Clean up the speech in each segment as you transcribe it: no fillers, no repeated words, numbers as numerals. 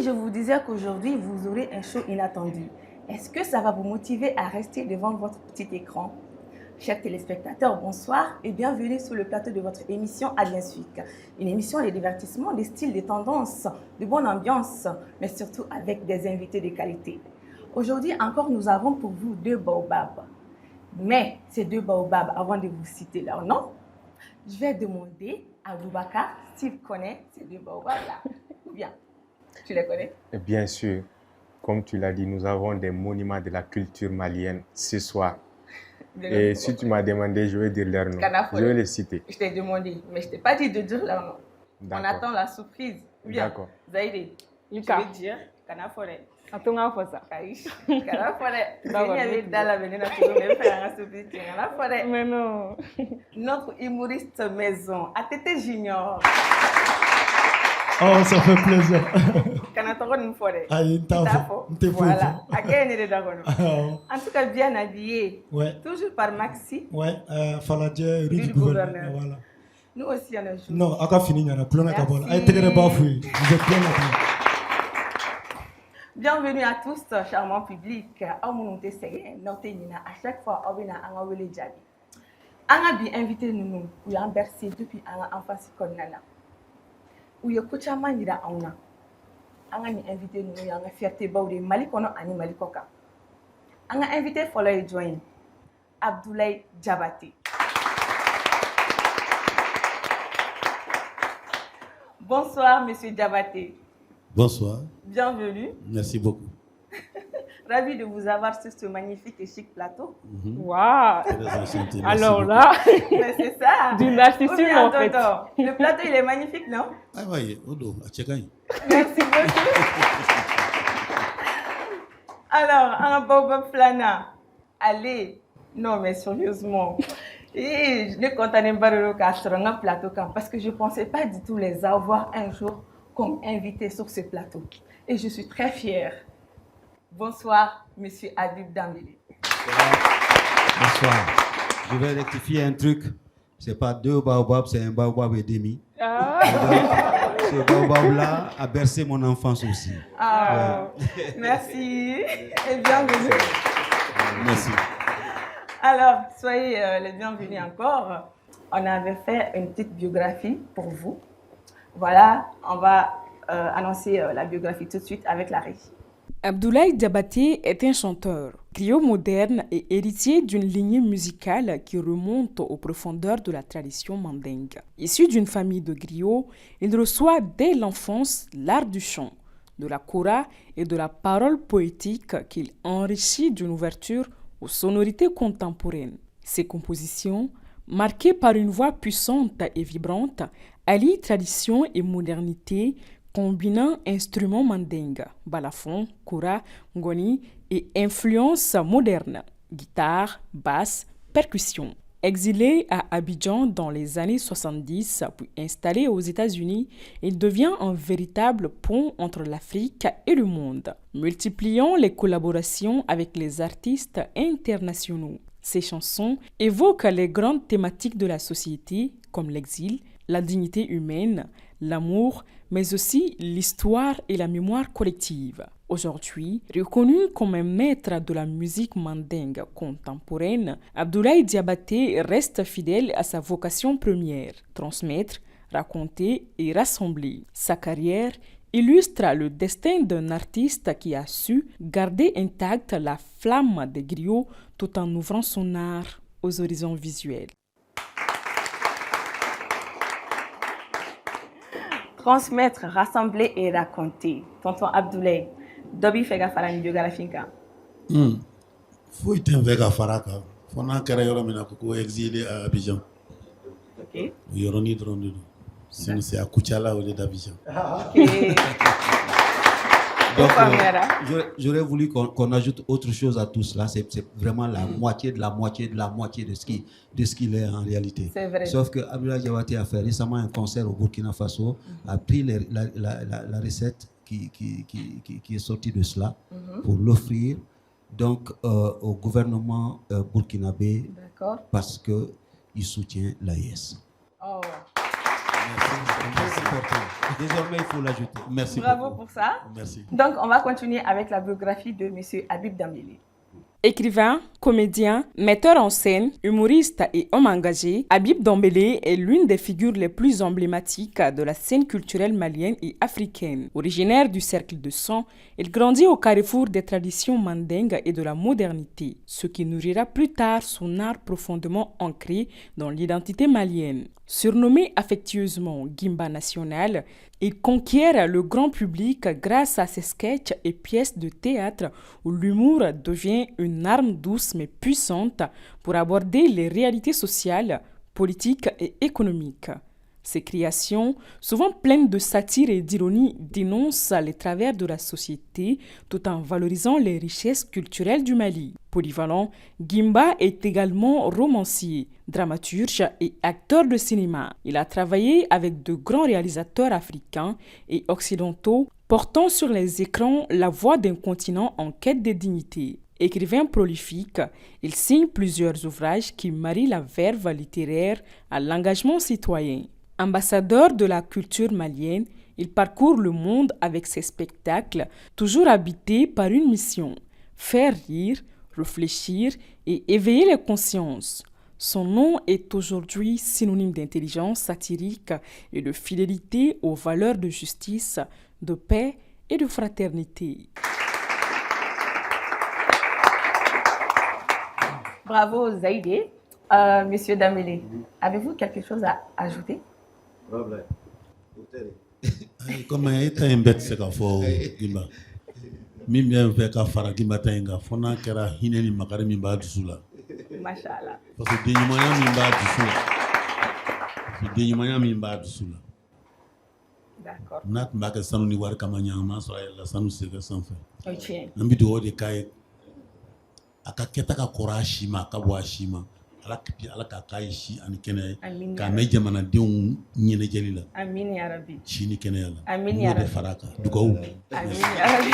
si je vous disais qu'aujourd'hui, vous aurez un show inattendu, est-ce que ça va vous motiver à rester devant votre petit écran? Chers téléspectateurs, bonsoir et bienvenue sur le plateau de votre émission Alliance Week. Une émission de divertissement, des styles, des tendances, de bonne ambiance, mais surtout avec des invités de qualité. Aujourd'hui encore, nous avons pour vous deux baobabs. Mais ces deux baobabs, avant de vous citer leur nom, je vais demander à Boubacar s'il connaît ces deux baobabs-là. Ou bien, tu les connais? Bien sûr, comme tu l'as dit, nous avons des monuments de la culture malienne ce soir. Et si tu m'as demandé, je vais dire leur nom. Je vais les citer. Je t'ai demandé, mais je ne t'ai pas dit de dire leur nom. On attend la surprise. Bien. D'accord. Zaïdé, Luka. Je vais dire Kanafore. Atunga fosa. Kanafore. Dans la venue, tu veux faire un surprise. Kanafore. Mais non. Notre humoriste maison, ATT Junior. Oh, ça fait plaisir. Kanatoro Nfore. Aïe, voilà. En tout cas, bien habillé. Ouais. Toujours par Maxi. Ouais, Faladje, rue du gouverneur. Voilà. Nous aussi, on a joué. Non, Aka fini, il y en a plein de cabales. Aïe, t'es pas fouillé. Vous êtes bien habillé. Bienvenue à tous, charmant public. À chaque fois, on vient à Angawele Djabi. Angabi invité nous, ou en bercé depuis l'enfance Konana. Ou y a Kochama Nida Auna. Angani invité nous, y a une fierté Baudi, Malikono Ani Malikoka. Anga invité Folay Join, Abdoulaye Diabaté. Bonsoir, monsieur Diabaté. Bonsoir. Bienvenue. Merci beaucoup. Ravi de vous avoir sur ce magnifique et chic plateau. Waouh! Wow. Alors là, c'est ça. Du narcissisme en fait. Le plateau, il est magnifique, non? Ah oui, Odo, à Tchekaï. Merci beaucoup. Alors, un Bob Flana. Allez. Non, mais sérieusement. Et je ne comptais pas sur un plateau parce que je ne pensais pas du tout les avoir un jour comme invités sur ce plateau. Et je suis très fière. Bonsoir, monsieur Habib Dambélé. Bonsoir. Je vais rectifier un truc. Ce n'est pas deux baobabs, c'est un baobab et demi. Ah. Ce baobab-là a bercé mon enfance aussi. Ah, ouais. Merci et bienvenue. Merci. Alors, soyez les bienvenus encore. On avait fait une petite biographie pour vous. Voilà, on va annoncer la biographie tout de suite avec la régie. Abdoulaye Diabaté est un chanteur, griot moderne et héritier d'une lignée musicale qui remonte aux profondeurs de la tradition mandingue. Issu d'une famille de griots, il reçoit dès l'enfance l'art du chant, de la kora et de la parole poétique qu'il enrichit d'une ouverture aux sonorités contemporaines. Ses compositions, marquées par une voix puissante et vibrante, allient tradition et modernité, combinant instruments mandingues, balafon, kora, ngoni et influences modernes, guitare, basse, percussion. Exilé à Abidjan dans les années 70 puis installé aux États-Unis, il devient un véritable pont entre l'Afrique et le monde, multipliant les collaborations avec les artistes internationaux. Ses chansons évoquent les grandes thématiques de la société comme l'exil, la dignité humaine, l'amour, mais aussi l'histoire et la mémoire collective. Aujourd'hui, reconnu comme un maître de la musique mandingue contemporaine, Abdoulaye Diabaté reste fidèle à sa vocation première, transmettre, raconter et rassembler. Sa carrière illustre le destin d'un artiste qui a su garder intacte la flamme des griots tout en ouvrant son art aux horizons visuels. Transmettre, rassembler et raconter. Tonton Abdoulaye, Dobi Fega Farani Biogarafinka. Faut être un Vega Faraka. Faut n'a qu'à y aller pour exilé à Abidjan. Ok. Yoroni Drondo. Sinon c'est à Kouchala au lieu d'Abidjan. Ok. Donc, j'aurais voulu qu'on ajoute autre chose à tout cela. C'est vraiment la moitié de la moitié de la moitié de ce qu'il est en réalité. C'est vrai. Sauf que Abdoulaye Diabaté a fait récemment un concert au Burkina Faso, a pris la recette qui est sortie de cela pour l'offrir donc au gouvernement burkinabé parce qu'il soutient l'AIS. Oh. Merci. Désormais, il faut l'ajouter. Merci. Bravo beaucoup. Pour ça. Merci. Donc, on va continuer avec la biographie de M. Habib Dambélé. Écrivain, comédien, metteur en scène, humoriste et homme engagé, Habib Dambélé est l'une des figures les plus emblématiques de la scène culturelle malienne et africaine. Originaire du cercle de sang, il grandit au carrefour des traditions mandingues et de la modernité, ce qui nourrira plus tard son art profondément ancré dans l'identité malienne. Surnommé affectueusement Gimba National, il conquiert le grand public grâce à ses sketchs et pièces de théâtre où l'humour devient une arme douce mais puissante pour aborder les réalités sociales, politiques et économiques. Ses créations, souvent pleines de satire et d'ironie, dénoncent les travers de la société tout en valorisant les richesses culturelles du Mali. Polyvalent, Gimba est également romancier, dramaturge et acteur de cinéma. Il a travaillé avec de grands réalisateurs africains et occidentaux, portant sur les écrans la voix d'un continent en quête de dignité. Écrivain prolifique, il signe plusieurs ouvrages qui marient la verve littéraire à l'engagement citoyen. Ambassadeur de la culture malienne, il parcourt le monde avec ses spectacles, toujours habités par une mission: faire rire, réfléchir et éveiller les consciences. Son nom est aujourd'hui synonyme d'intelligence satirique et de fidélité aux valeurs de justice, de paix et de fraternité. Bravo Zaïdé. Monsieur Dambélé, avez-vous quelque chose à ajouter? Comme il est un bête, c'est qu'il faut Gimba. Même bien fait qu'à faire Gimba Taïnga, faut n'a qu'à la hine ni makare mi ba dusula. Machallah. Parce que dénimanya mi ba dusula. Dénimanya mi ba dusula. D'accord. Nat mbaka sanu ni war kamanya ma so la sanu se que sans fait. Ok. Nambi do de kai akaketa ka korashima kabwashima. Ala ka kaishi ani kene ka me jamana denw nyene jelila. Amin ya rabbi. Chini kene yala. Amin ya rabbi. Faraka dugaw. Amin ya rabbi.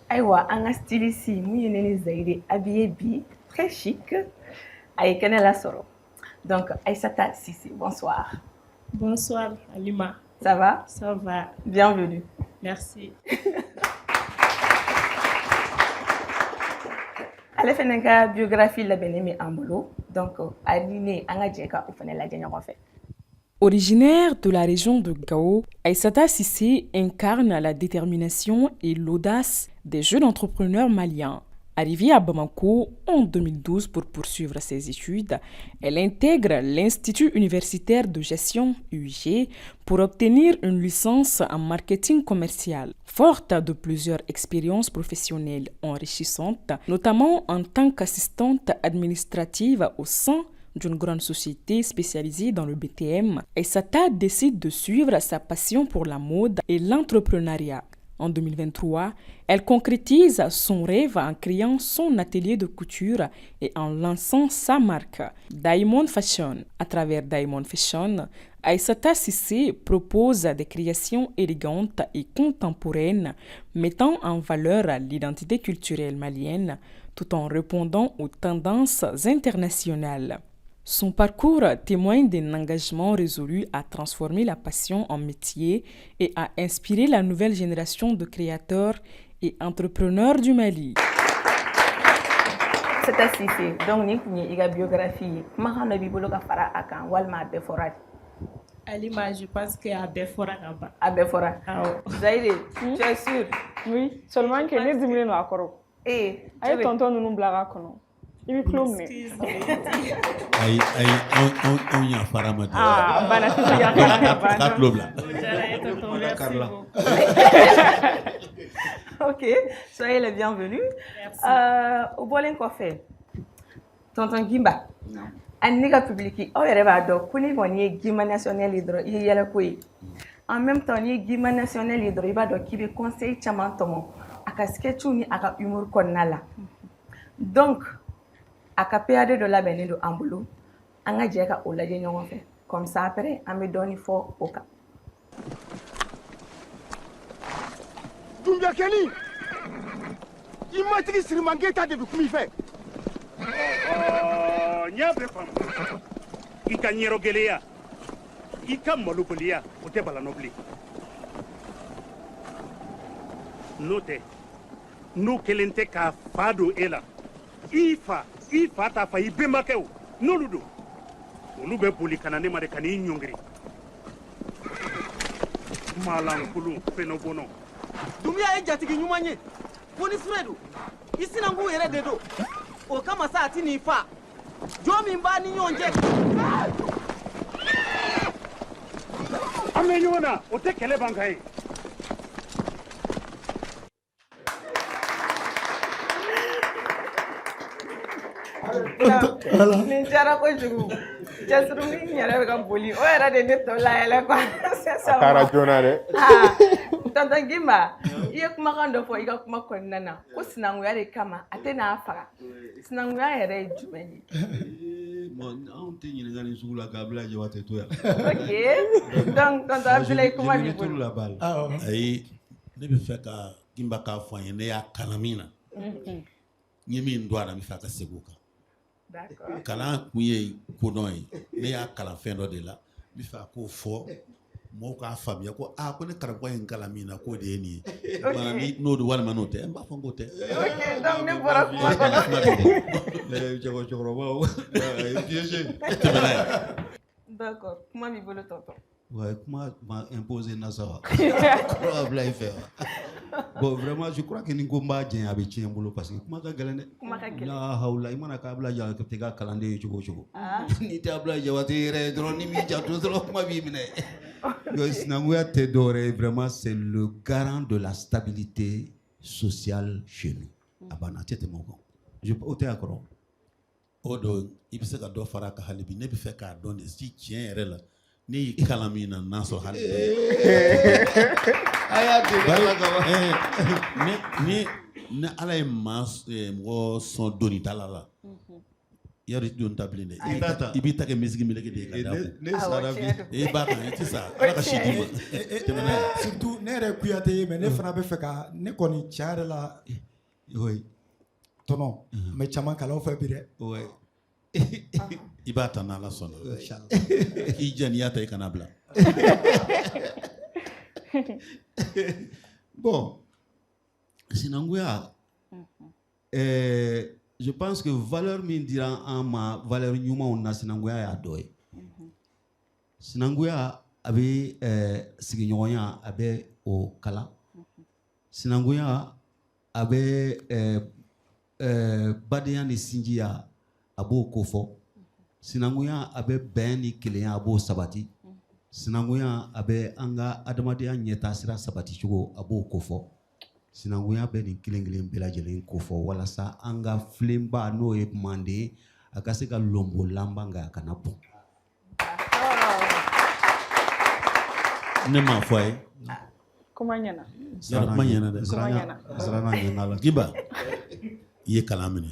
Aywa, anga style ici, mouyenene Zaïdé habillé bi, très chic. Aïe kene la soro. Donc Aïssata Sissi, bonsoir. Bonsoir Alima. Ça va? Ça va. Bienvenue. Merci. Ale fana ka biographie labɛnnen bɛ an bolo donc ali ne an ka jɛ ka o fana lajɛ ɲɔgɔn fɛ. Originaire de la région de Gao, Aïssata Sissé incarne la détermination et l'audace des jeunes entrepreneurs maliens. Arrivée à Bamako en 2012 pour poursuivre ses études, elle intègre l'Institut universitaire de gestion UIG pour obtenir une licence en marketing commercial. Forte de plusieurs expériences professionnelles enrichissantes, notamment en tant qu'assistante administrative au sein d'une grande société spécialisée dans le BTM, Aïssata décide de suivre sa passion pour la mode et l'entrepreneuriat. En 2023, elle concrétise son rêve en créant son atelier de couture et en lançant sa marque, Diamond Fashion. À travers Diamond Fashion, Aïssata Sissé propose des créations élégantes et contemporaines mettant en valeur l'identité culturelle malienne tout en répondant aux tendances internationales. Son parcours témoigne d'un engagement résolu à transformer la passion en métier et à inspirer la nouvelle génération de créateurs et entrepreneurs du Mali. C'est ainsi, donc ni kunye iga biographie comment na bibolo ka fara akan walma be forage. Alima, je pense que à Befora là-bas. À Befora. Zaïdé, tu es sûr? Oui, seulement que les diminuent à Koro. Eh, aïe tonton nous nous blague kono. Il est clone. Aïe, on y a farama. Ah, bana si tu y a farama. Quatre lobla. Ok, soyez les bienvenus. Au Bolin Coffee, tonton Gimba. Aniga publiki, oh y'a do, kuni koni Gimba national hydro, il y a le coup. En même temps, ni Gimba national hydro, il va do qui veut conseil chamantomo, aka sketchu ni aka humour konala. Donc, aka période de la benne de ambulo, anga jeka o la ɲɔgɔn fɛ. Comme ça après, an bɛ dɔɔni fɔ o kan. Dumbia Kenny, il m'a dit que Mangeta de Kumifé. Oh, n'y a pas de I ka ɲɛrɔ gɛlɛya I ka malobaliya o tɛ bala nɔ bilen n'o tɛ n'o kelen tɛ k'a fa don e la I fa t'a fa I bɛnbakɛw n'olu don olu bɛ boli ka na ne ma de ka n'i ɲɔngiri maalankolon fɛnɛbɔnɔ Dumbuya ye jatigi ɲuman ye fonisire don I sinankun yɛrɛ de don o kama sa a tɛ n'i fa jɔn min b'a ni ɲɔgɔn cɛ an bɛ ɲɔgɔn na o tɛ kɛlɛ ban ka ye Nin diyara kojugu cɛsirinin yɛrɛ bɛ ka boli o yɛrɛ de ne tɔ layɛlɛ quoi a taara joona dɛ Tonton Gimba I ye kumakan dɔ fɔ I ka kuma kɔnɔna na ko sinankunya de kama a tɛ n'a faga sinankunya yɛrɛ ye jumɛn ye Bon anw tɛ ɲininkali nin sugu la k'a bila Jabate to yan Ok donc tonton Abdoulaye kuma b'i bolo ayi ne bɛ fɛ ka Gimba k'a fɔ an ye ne y'a kalan min na n ye min don a la n bɛ fɛ a ka segin o kan kalan kun ye kodɔn ye ne y'a kalan fɛn dɔ de la n bɛ fɛ a k'o fɔ mɔgɔw k'a faamuya ko ko ne karamɔgɔ ye n kalan min na k'o de ye nin ye n'o don walima n'o tɛ n b'a fɔ k'o tɛ Ok donc ne bɔra kuma kɔnɔ cɛkɔrɔbaw tɛmɛna ye D'accord kuma b'i bolo tonton Ouais, comment m'a imposé Nassau. Bon, vraiment, je crois que ni combat j'ai habitué un boulot parce que comment ka galene. Na haula imana ka bla ja ka tega kalande chugo chugo. Ni ta bla ja wati re dron ni mi ja to dron kuma bi mine. Yo sinanguya te dore vraiment c'est le garant de la stabilité sociale chez nous. Abana tete mongo. Je au te akoro. Odo ibise ka do fara ka halibi ne bi fe ka don de si tien yɛrɛ la. Ni kalamina naso hali ni ala ye mɔgɔ sɔn doni tala la yari don ta bilen dɛ I b'i ta kɛ misigi meleke de ye ka da ne sara bi b'a kan I tɛ sa ala ka si d'i ma tɛmɛna ye surtout ne yɛrɛ Kuyate ye mais ne fana bɛ fɛ ka ne kɔni tiɲɛ yɛrɛ la tɔnɔ mais caman kalan fɛ bi dɛ I b'a ta n'ala sɔnna k'i jɛ n'i y'a ta I kana bila bon sinanguya je pense que valeur min dira an ma valeur ɲumanw na sinanguya y'a dɔ ye sinanguya a bɛ sigiɲɔgɔnya a bɛ o kalan sinanguya a bɛ badenya ni sinjiya a b'o ko fɔ sinanguya a bɛ bɛn ni kelenya a b'o sabati sinanguya a bɛ an ka adamadenya ɲɛtaasira sabati cogo a b'o ko fɔ sinanguya bɛ nin kelen kelen bɛɛ lajɛlen ko fɔ walasa an ka filenba n'o ye manden a ka se ka lɔnbo lanban kan a kana bɔn ne m'a fɔ a ye kuma ɲɛna kuma ɲɛna dɛ siranna ɲɛna la Giba I ye kalan minɛ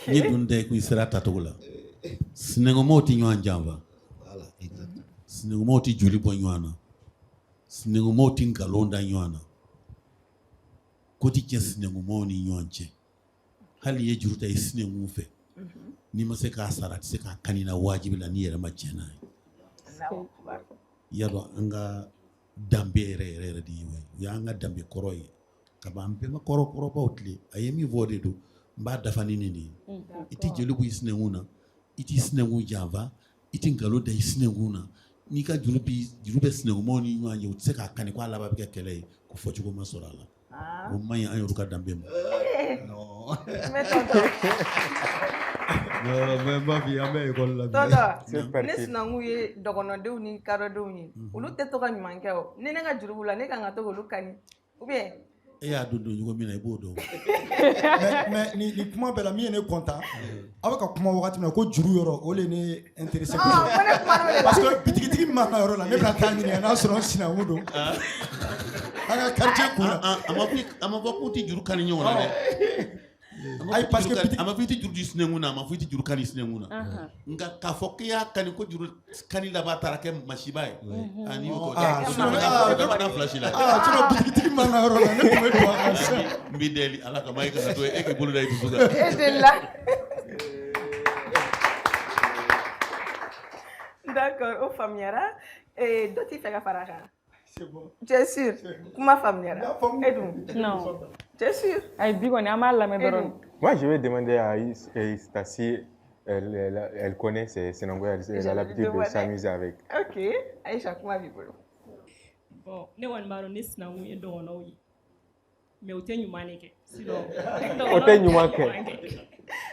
n ye dun tɛ ko I sera tacogo la sinɛngɔmaw tɛ ɲɔgɔn janfa sinɛngɔmaw tɛ joli bɔ ɲɔgɔn na sinɛngɔmaw tɛ nkalon da ɲɔgɔn na ko tɛ cɛ sinɛngɔmaw ni ɲɔgɔn cɛ hali I ye juru ta I sinɛngun fɛ n'i ma se k'a sara a tɛ se k'a kanni na wajibi la n'i yɛrɛ ma cɛn n'a ye y'a dɔn an ka danbe yɛrɛ de ye o y'an ka danbe kɔrɔ ye kaban an bɛɛ kɔrɔbaw tile a ye min fɔ o de don n b'a dafa ni nin de ye I tɛ joli bɔ I sinɛnkun na I t'i sinɛnkun janfa I tɛ nkalon da I sinɛnkun na n'i ka juru bɛ sinɛnkunmaw ni ɲɔgɔn ye o tɛ se k'a kanni ko a laban bɛ kɛ kɛlɛ ye ko fɔcogo ma sɔrɔ a la o man ɲi an yɛrɛ ka danbe ma. Tonton ne sinankun ye dɔgɔnɔdenw ni kadɔdenw ye olu tɛ to ka ɲuman kɛ o ni ne ka juru b'u la ne kan ka to k'olu kanni ou bien e y'a don ɲɔgɔn min na I b'o dɔn mais ni kuma bɛɛ la min ye ne content aw bɛ ka kuma wagati min na ko juru yɔrɔ o de ne intéressé parce que bitigitigi min b'an ka yɔrɔ la ne bɛna taa ɲininka n'a sɔrɔ sinankun don an ka quartier kun na a ma fɔ k'u tɛ juru kanni ɲɔgɔn na dɛ ayi parce que a ma fɔ I tɛ juru di sinɛnkun na a ma fɔ I tɛ juru kanni sinɛnkun na nka k'a fɔ k'i y'a kanni ko juru kanni laban taara kɛ masiba ye ani y'o kɛ jamana fila si la sinon bitigitigi min b'an ka yɔrɔ la ne tun bɛ don a kan sisan n b'i deli ala kama e kana to e k'i bolo da I dusu kan e de la D'accord, au Famiara. Et d'autres, il fait la Faraja. C'est bon. Tu es sûr? Comment Famiara? Non. Tu es sûr? Moi, je vais demander à Ista si elle connaît ces Senango, elle a l'habitude de s'amuser avec. Ok. Aïcha, comment vivre? Bon, ne wan baro ne Senango ye dɔgɔnɔw ye. Mais o tɛ ɲuman de kɛ. Sinon, O tɛ ɲuman kɛ.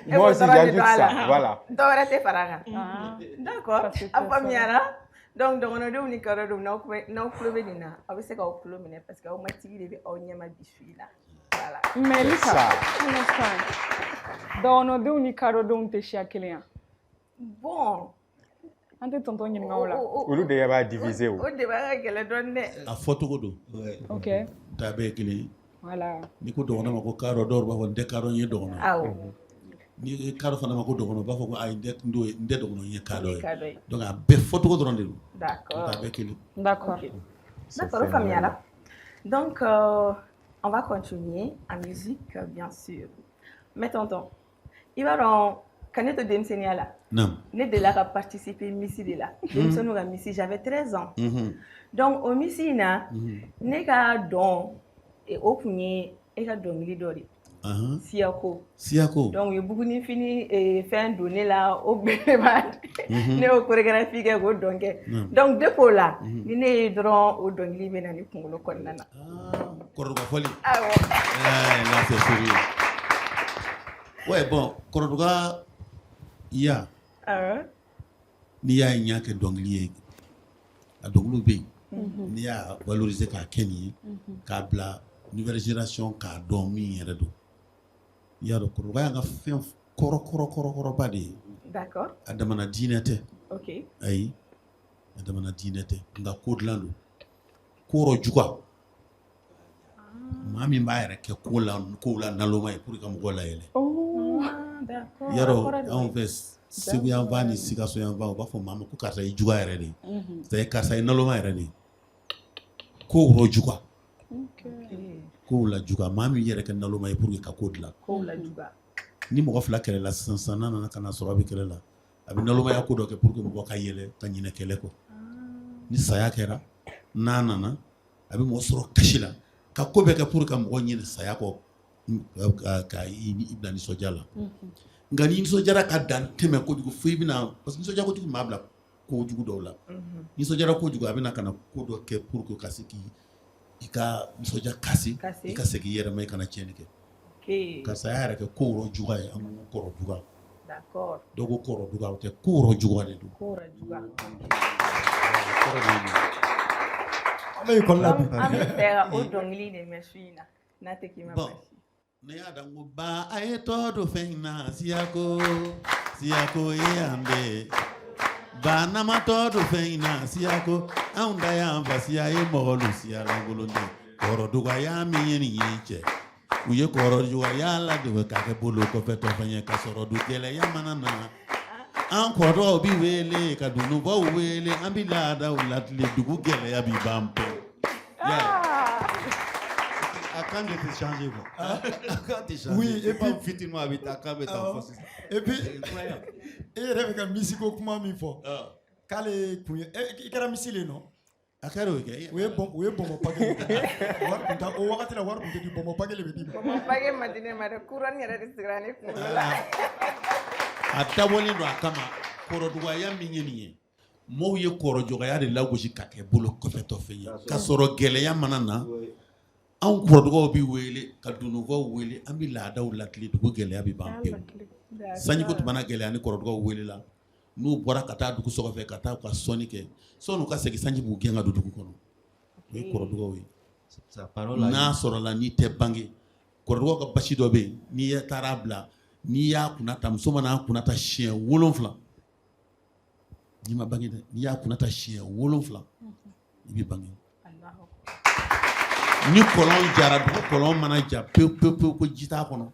Moi aussi, j'ajoute ça. Voilà. Dɔwɛrɛ tɛ fara kan. D'accord. A faamuyara. Donc, dɔgɔnɔdenw ni kadɔdenw n'aw tulo bɛ nin na, aw bɛ se k'aw tulo minɛ parce que aw matigi de bɛ aw ɲɛma bi su in na. Voilà. Mais Lisa, dɔgɔnɔdenw ni kadɔdenw tɛ siya kelen ya? Bon. An tɛ tonton ɲininka o la. Olu de b'a diviser o. O de b'a ka gɛlɛn dɔɔni dɛ. A fɔcogo don. Ok. Ta bɛɛ ye kelen ye. Voilà. Ni ko dɔgɔnɔ ma ko kadɔ dɔw b'a fɔ n tɛ kadɔ n ye dɔgɔnɔ. Awɔ. Ni kadɔ fana ma ko dɔgɔnɔ u b'a fɔ ko ayi n tɛ dɔgɔnɔ n ye kadɔ ye. Donc a bɛɛ fɔcogo dɔrɔn de don. D'accord. Ta bɛɛ kelen. D'accord. D'accord, Famiara. Donc, on va continuer en musique, bien sûr. Mais tonton, il va dans quand tu es là, ne de là participer Missi de là. J'avais 13 ans. Donc au Missi na, ne ka don et au premier et ka don milidori. Siako. Donc il y a beaucoup de fini et fait un donné là au bénévat. Ne au chorégraphie que go donc. Donc depuis là, ni ne dron au don li bena ni kungolo konnana. Koroduga foli. Ah ouais. Là c'est sérieux. Ouais bon, Koroduga ya. Ni ya nya ke dongli ye. A donglu be. Ni ya valoriser ka keni ka bla nouvelle génération ka dormi yere do. Ya do Koroduga nga fen koro ba de. D'accord. Adamana dinete. OK. Ayi. Adamana dinete. Nga kodlando. Koro juga. Mami mba yɛrɛ kɛ ko la naloma ye pour que ka mɔgɔ layɛlɛ. D'accord. Yarɔ anw fɛ Segu yan fan ni Sikaso yan fan u b'a fɔ maa ma ko karisa ye juga yɛrɛ de ye. C'est karisa ye naloma yɛrɛ de ye. Kow rɔ juga. Kow la juga maa min yɛrɛ kɛ naloma ye pour que ka ko dilan. Kow la juga. Ni mɔgɔ fila kɛlɛla sisan n'a nana ka na sɔrɔ a bɛ kɛlɛ la a bɛ nalomaya ko dɔ kɛ pour que mɔgɔ ka yɛlɛ ka ɲinɛ kɛlɛ kɔ. Ni saya kɛra n'a nana a bɛ mɔgɔ sɔrɔ kasi la. Ka ko bɛ kɛ pour que mɔgɔ ɲini saya kɔ ka i bila nisɔndiya la nka ni nisɔndiyara ka dan tɛmɛ kojugu fo i bɛna parce que nisɔndiya kojugu maa bila kojugu dɔw la nisɔndiyara kojugu a bɛna ka na ko dɔ kɛ pour que ka se k'i ka nisɔndiya kasi i ka segin i yɛrɛ ma i kana tiɲɛni kɛ ka saya yɛrɛ kɛ ko rɔ juga ye an ko kɔrɔ juga dɔw ko kɔrɔ juga o tɛ ko rɔ juga de don An bɛ fɛ ka o dɔnkili de mɛn su in na n'a tɛ k'i ma basi. Ne y'a dɔn ko ba a ye tɔ don fɛn in na siyako ye yan bɛɛ ba namatɔ don fɛn in na siyako anw da y'an fa siya ye mɔgɔ lu siya lankolon tɛ kɔrɔ dɔgɔya min ye nin ɲini cɛ u ye kɔrɔ dɔgɔya la de bɛ k'a kɛ bolo kɔfɛ tɔfɛn ye ka sɔrɔ du gɛlɛya mana na an kɔrɔtɔw bi wele ka dunubaw wele an bi laadaw latile dugu gɛlɛya bi ban pewu. Quand tu t'es changé, quand tu changes, oui, et puis effectivement avec ta caméra t'en force. Et puis et avec un musico comment mi fo. Kale kuye e kera misile no. Akaro ke. We bon pake. War kunta o wakati la war kunta di bon pake le bedi. Bon pake madine mara kuran yara distrani kula. Ataboli do akama koroduwa ya minyeni. Mo ye korojogaya de lagosi ka kɛ bolo kɔfɛ tɔfɛn ye ka sɔrɔ gɛlɛya mana na anw kɔrɔdɔgɔw bi wele ka dunubaw wele an bi laadaw lakile dugu gɛlɛya bi ban pewu sanjiko tun mana gɛlɛya ni kɔrɔdɔgɔw wele la n'u bɔra ka taa dugu sɔgɔfɛ ka taa u ka sɔnni kɛ sɔnni u ka segin sanji b'u gɛn ka don dugu kɔnɔ o ye kɔrɔdɔgɔw ye n'a sɔrɔla n'i tɛ bange kɔrɔdɔgɔw ka basi dɔ bɛ yen n'i taara bila n'i y'a kunata muso mana a kunata siɲɛ 7 n'i ma bange dɛ n'i y'a kunata siɲɛ 7 i bɛ bange ni kɔlɔn jara dugu kɔlɔn mana ja pewu ko ji t'a kɔnɔ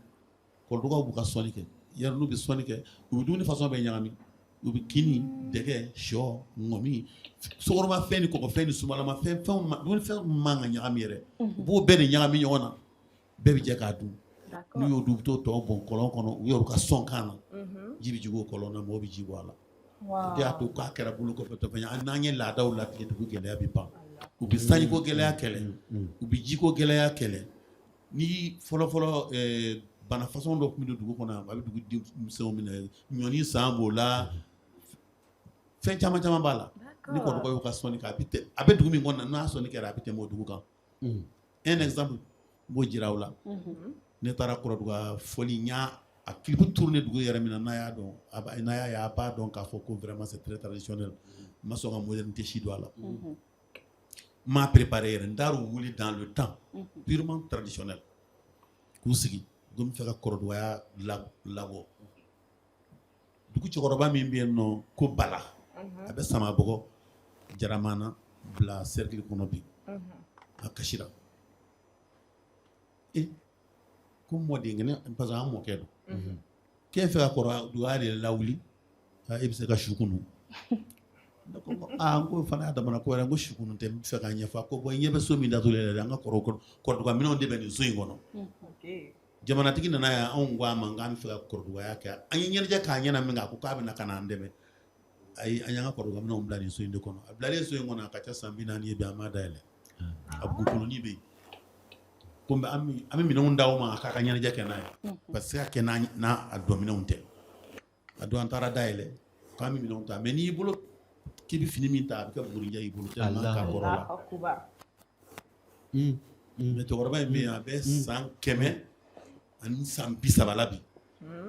kɔrɔdɔgɔw b'u ka sɔnni kɛ yɛrɛ n'u bɛ sɔnni kɛ u bɛ dumuni fasɔn bɛɛ ɲagami u bɛ kini dɛgɛ sɔ ŋɔmi sokɔrɔmafɛn ni kɔgɔfɛn ni sumalamafɛn dumunifɛn man ka ɲagami yɛrɛ u b'o bɛɛ de ɲagami ɲɔgɔn na bɛɛ bɛ jɛ k'a dun n'u y'o dun u bɛ t'o tɔ bɔn kɔlɔn kɔnɔ u y'olu ka sɔn kan na ji bɛ jigin o kɔlɔn na mɔgɔw bɛ ji bɔ a la Wow. Ya to ka kera bulu ko to fanya ananye la daw la ti dugu gele abi pa. Ubi sani ko gele akele. Ubi jiko gele akele. Ni folo bana façon do mi dugu kona abi dugu di muso mi nyoni sambo la. Fen chama bala. Ni ko ko ka soni ka bite. Abe dugu mi ngona na soni kera bite mo dugu kan. Un exemple bo jirawla. Ne tara ko duga foli nya a clip tourner dugu yara mina na ya don aba na ya pas donc a faut que vraiment c'est très traditionnel ma so ga modernité chi do la ma préparer ndaru wuli dans le temps purement traditionnel ku sigi gum feka kordo ya labo dugu ci koroba mi bien no ko bala abe sama bogo jaramana bla cercle kono bi akashira e ko modi ngene parce que mo kedo ke feka koro du ari lawli e bisa ka shukunu ko fana da mana ko rango shukunu te feka nyafa ko bo nyebe so mi ndatu le nga koro ko ko mino de ben so ngono okay jamana tigi na ya on gwa manga mi feka koro ya ka anyi je ka nyana mi nga ko ka bi na kana ndebe ay anya koro ga mino blani so inde kono blani so ngono ka cha sambina ni be amada ele abu ko ni be kumbe ami minun dawo ma ka kanyana jake na parce que kena na adomina unte ado antara daile ko ami minun ta meni bolo kibi fini minta ka buri jayi bolo tellement ka korola akubar me to gorba mi abe san keme an san bisabalabi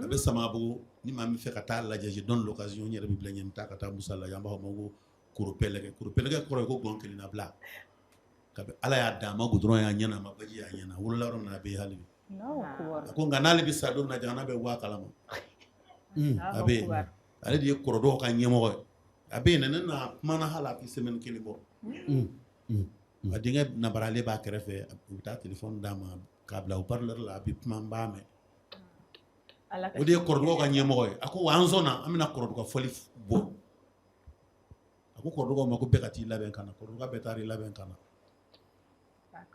abe sama bo ni ma mi fe ka ta la je donne l'occasion ni rebi blenyen ta ka ta musalla yamba ho mo kuro pelege koro ko gonkeli na bla ala ya dama gudron ya nyana mabaji ya nyana wala ron na be halibi ko nganali bi sado na jana be wa kalama abe ale di korodo ka nyemo abe na mana hala ki semaine kilibo adinga na barale ba kerefe ta telephone dama kabla o parleur la bi mamba me o di korodo ka nyemo ako wanzona amina korodo ka foli bo ako korodo ko mako be kati laben kana korodo ka betari laben kana.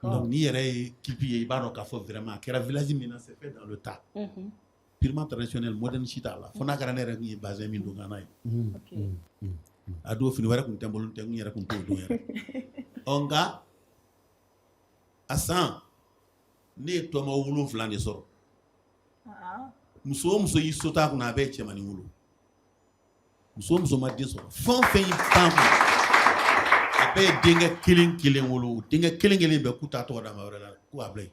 Donc, ni yere kipi e baro ka fo vraiment kera village mina c'est fait dans le tas. Purement traditionnel modern chita la. Fona karane re ni basé min do ganay. OK. Ado fini wara kun tembol te ngi yere kun to do yere. Onga asan ne to ma wulu flande soro. Muso yi sota kuna be chemani wulu. Muso ma di soro. Fon fe yi pampu. Be dinga killing wulu dinga killing be kuta to da mawrela ku ablay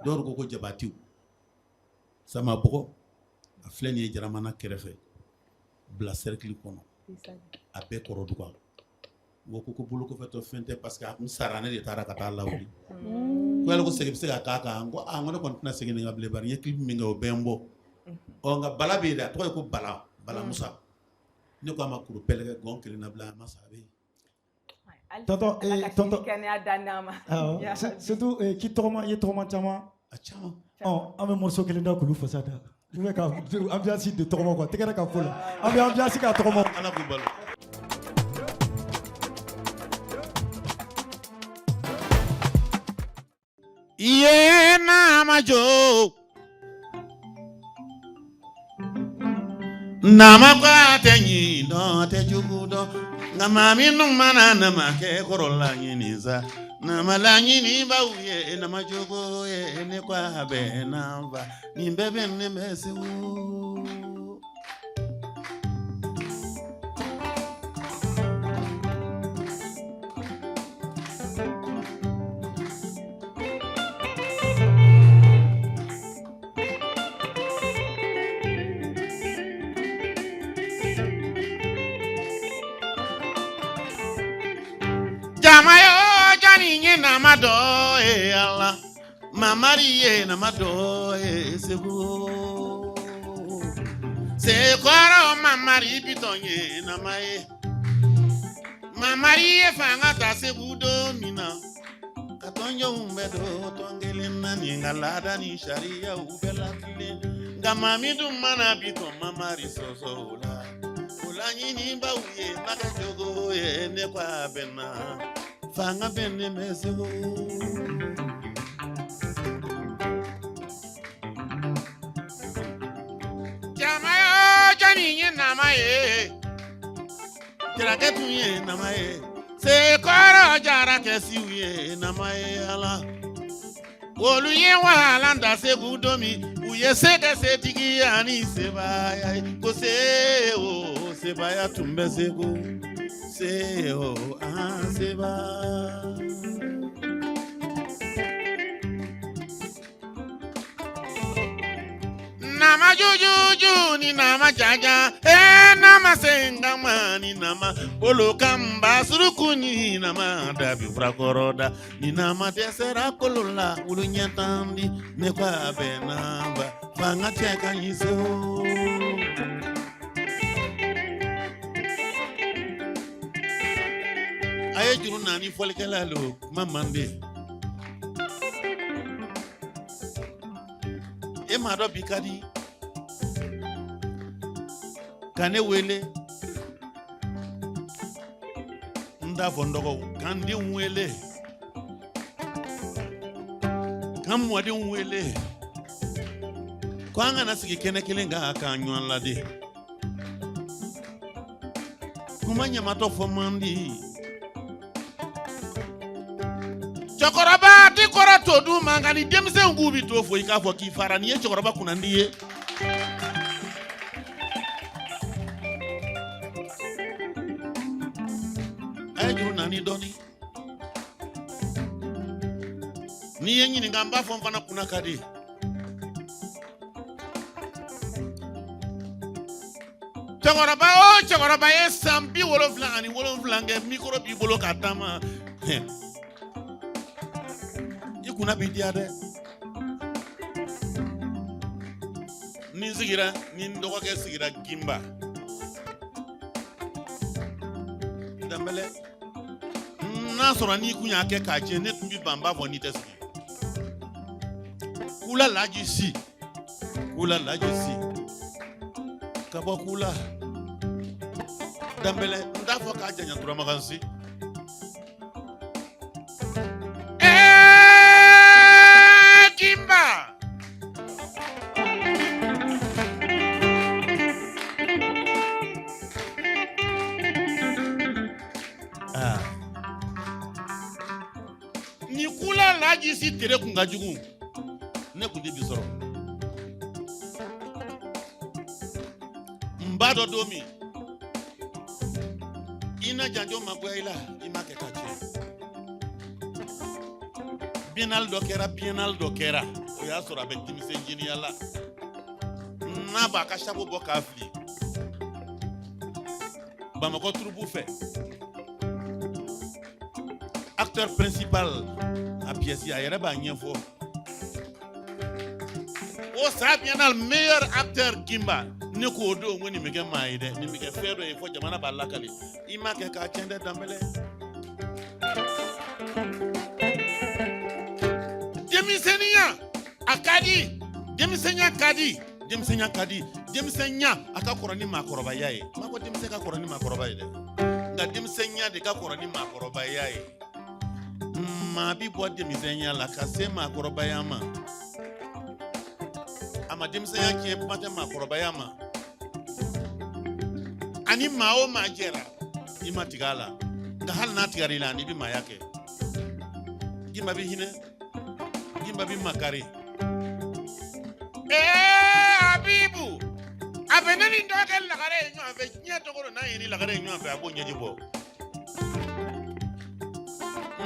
dor ko jabatiw sama boko a fleni jaramana kerefe bla cercle kono a be koro du ko woko ko bulu ko feto fente parce que am sarane de tara kata lawli ko yalla ko segi sega kaka ngo a ngone kon na segi nga ble bar yekli mi nga o bembo o nga bala be da to ko bala musa ni ko amakuru pelege gonkeli na bla masabe. Tonton, surtout qui tourmente, il tourmente chama. Oh, un morceau qui est dans le façade. Tu veux qu'un ambiance de tourmente quoi? Tu qu'est-ce qu'on fait là? Ambiance qui a tourmente. Yeah, namajo. Namakwa tenyi do te jugudo. Ngamami nung mana namake korola nyiniza namala nyini bauye namajogo ye ne kwa habe namba nimbebe nemesiu Jamayo jani nye namado ala mamari namado sebu se kwaro mamari bitonye namaye mamari fanga ta sebu domina katonyo umbedo tongele nani ngalada ni sharia ubela kile ngamami dumana bito mamari sosola ulanyini bauye makajogo ye ne kwa bena fanga bene mesewo jamayo jani nye namaye sira ke tuye namaye se koro jara ke siwe namaye ala olu ye wahala nda se gudomi uye se ke se tigi ani se baya ko se o se baya tumbe se go se o se ba nama juju ni nama jaja nama sengama ni nama olokamba surukuni nama dabi frakoroda ni nama desera kolola ulunyatandi mekwa benamba fanga teka yiso aye juru nani folkela lo mamande e ma do bikadi kane wele nda fondogo kandi wele kam wadi wele kwanga nasiki kene kilenga akanyo lade kumanya mato fomandi chokoroba ti kora todu mangani demse ngubi to fo ikafo ki farani ye chokoroba kuna ndiye ni doni ni yenyi ni ngamba fo mfana kuna kadi chokoroba ye sambi wolo flange mikro bi bolo katama ikuna bidiade ni sigira ni ndogo ke sigira gimba dambele na sora ni kunya ke kaje ne tumbi bamba boni tesi kula laji si kabo kula dambele ndafo kaje nyatura makansi Kimba ni kula laji si tere kungajugu ne kundi bisoro mbado domi ina janjo magwaila imake kache bienal dokera o ya sora be timise engineer la na ba ka shabo boka afli ba mako troubu fait acteur principal a pièce ya yere ba nyefo o sa bienal meilleur acteur Kimba ne ko do ngoni mege maide ni mege fedo e fo jamana ba lakali imake ka chende dambele demisenya kadi demisenya akakorani makoroba yae mako demiseka korani makoroba ide nga demisenya de ka korani makoroba yae ma bi bo demisenya la kasema makoroba yama ama demisenya ki pate makoroba yama ani mao majera imatigala nga hal na tigarila ni bi mayake gimba bi hine gimba bi makari Abibu abeneni ndokel la gare nyo ave nyeto ko na yini la gare nyo ave abonye jibo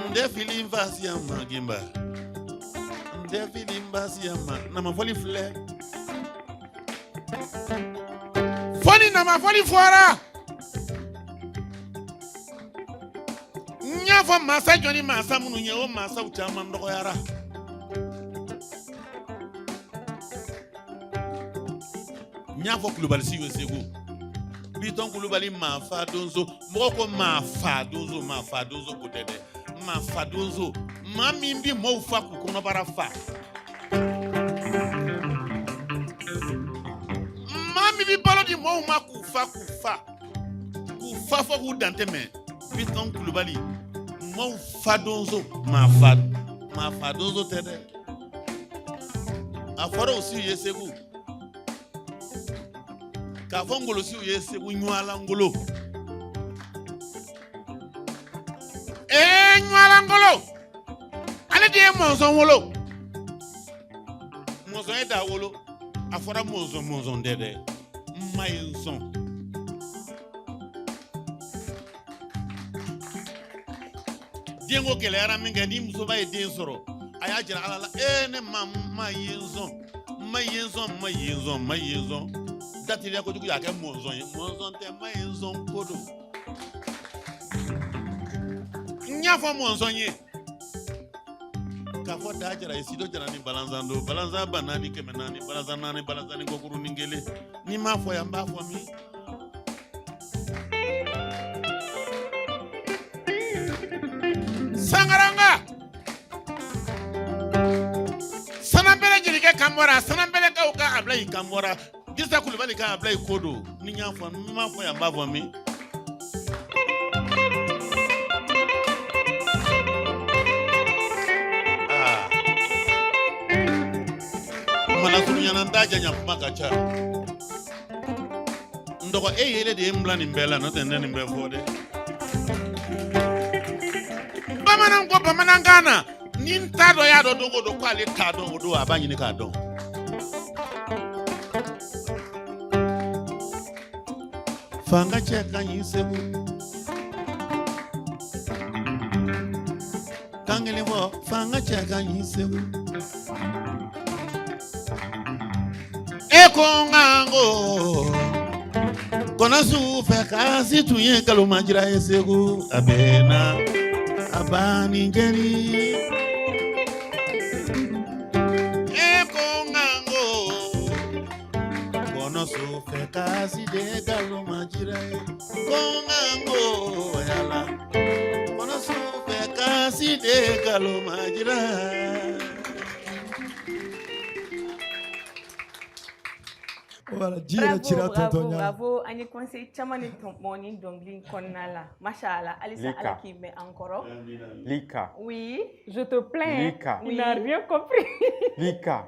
nde filim vasi ya magimba nde filim vasi ya ma na mafoli fle foni na mafoli fora nyafo masa joni masa munu nyewo masa utama ndoko yara nyafo kulubali siwe sego biton kulubali mafa donzo moko mafa donzo kutede mafa donzo mamimbi mo ufa kukono barafa mami balo di mo ma kufa fo ku dante me biton kulubali mo ufa donzo mafa donzo tede aforo osi yesegu ka fongolo si yese unyala ngolo die mɔnzɔn wolo mɔnzɔn ye da wolo a fɔra mɔnzɔn tɛ dɛ n ma ye n sɔn den ko gɛlɛyara min kɛ ni musoba ye den sɔrɔ a y'a jira ala la ne ma ye n sɔn datiliya kojugu y'a kɛ mɔnzɔn ye mɔnzɔn tɛ ma ye n sɔn ko don n y'a fɔ mɔnzɔn ye k'a fɔ da jara ye sido jara ni balanzan don balanzan ba 4 kɛmɛ 4 balanzan 4 balanzan ni kɔkurunin 1 ni m'a fɔ yan n b'a fɔ min sangaranga sanambele jelikɛ kan bɔra sanambelekaw ka Ablayi kan bɔra Disa Kulubali ka Ablayi ko don ni n y'a fɔ n m'a fɔ yan n b'a fɔ min Manasurunyana n t'a janya kuma ka ca n dɔgɔ e yele de ye n bila nin bɛɛ la n'o tɛ ne nin bɛɛ fɔ dɛ bamanan ko bamanankan na ni n t'a dɔn y'a dɔn don o don ko ale t'a dɔn o don a b'a ɲini k'a dɔn fanga cɛ ka ɲi segu kan kelen fɔ fanga cɛ ka ɲi segu e ko n kan ko kɔnɔsiw fɛ kasi tun ye kalomajira ye segu a bɛɛ na a banni kɛli e ko n kan ko kɔnɔsiw fɛ kasi de kalomajira ye ko n kan ko yala kɔnɔsiw fɛ kasi de kalomajira. Voilà, bravo, on est conseil chamani morning dongling konala. Machallah, Alissa Alaki mais encore. Lika. Oui, je te plains. Lika. Il n'a rien compris. Lika.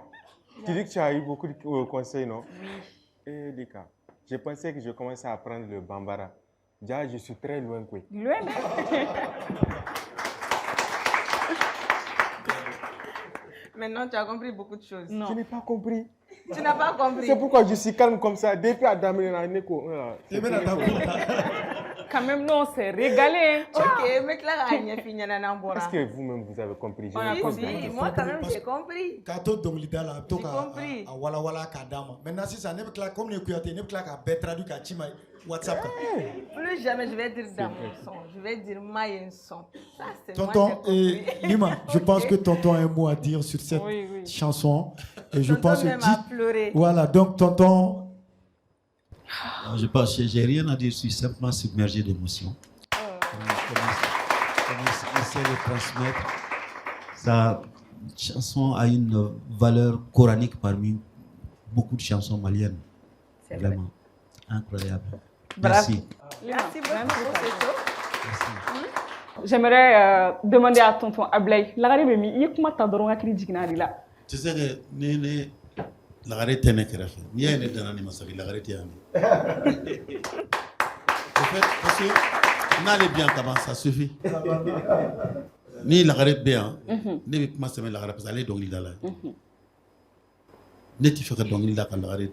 Tu dis que tu as eu beaucoup de conseils, non? Oui. Eh, Lika, je pensais que je commençais à apprendre le bambara. Déjà, je suis très loin, quoi. Loin? Maintenant, tu as compris beaucoup de choses. Non. Je n'ai pas compris. Tu n'as pas compris. C'est pourquoi je suis calme comme ça. Depuis Adam et Neko. Quand même, nous, on s'est régalé. Ok, mais là, il y a fini. Est-ce que vous-même, vous avez compris? Oui, moi, quand même, j'ai compris. Quand tu as là, tu as wala wala kadama. Maintenant, si ça n'est pas comme les Kouyaté, n'est pas que traduit Kachima WhatsApp. Plus jamais, je vais dire dans mon son. Je vais dire maïen son. Ça, c'est tonton et Lima, je pense que tonton a un mot à dire sur cette chanson. Et je pense que voilà, donc tonton. Je pense que j'ai rien à dire, je suis simplement submergé d'émotions. Comme essayer de transmettre. Sa chanson a une valeur coranique parmi beaucoup de chansons maliennes. C'est vraiment incroyable. Merci. Merci beaucoup. J'aimerais demander à tonton Ablaye, tu sais que lagare tene kɛrɛfɛ n'i y'a ye ne danna nin ma sa lagare tɛ yan de en fait parce que n'ale bɛ yan kaban ça suffit ni lagare bɛ yan ne bɛ kuma sɛbɛn lagare parce que ale ye dɔnkilidala ye ne tɛ fɛ ka dɔnkili da ka lagare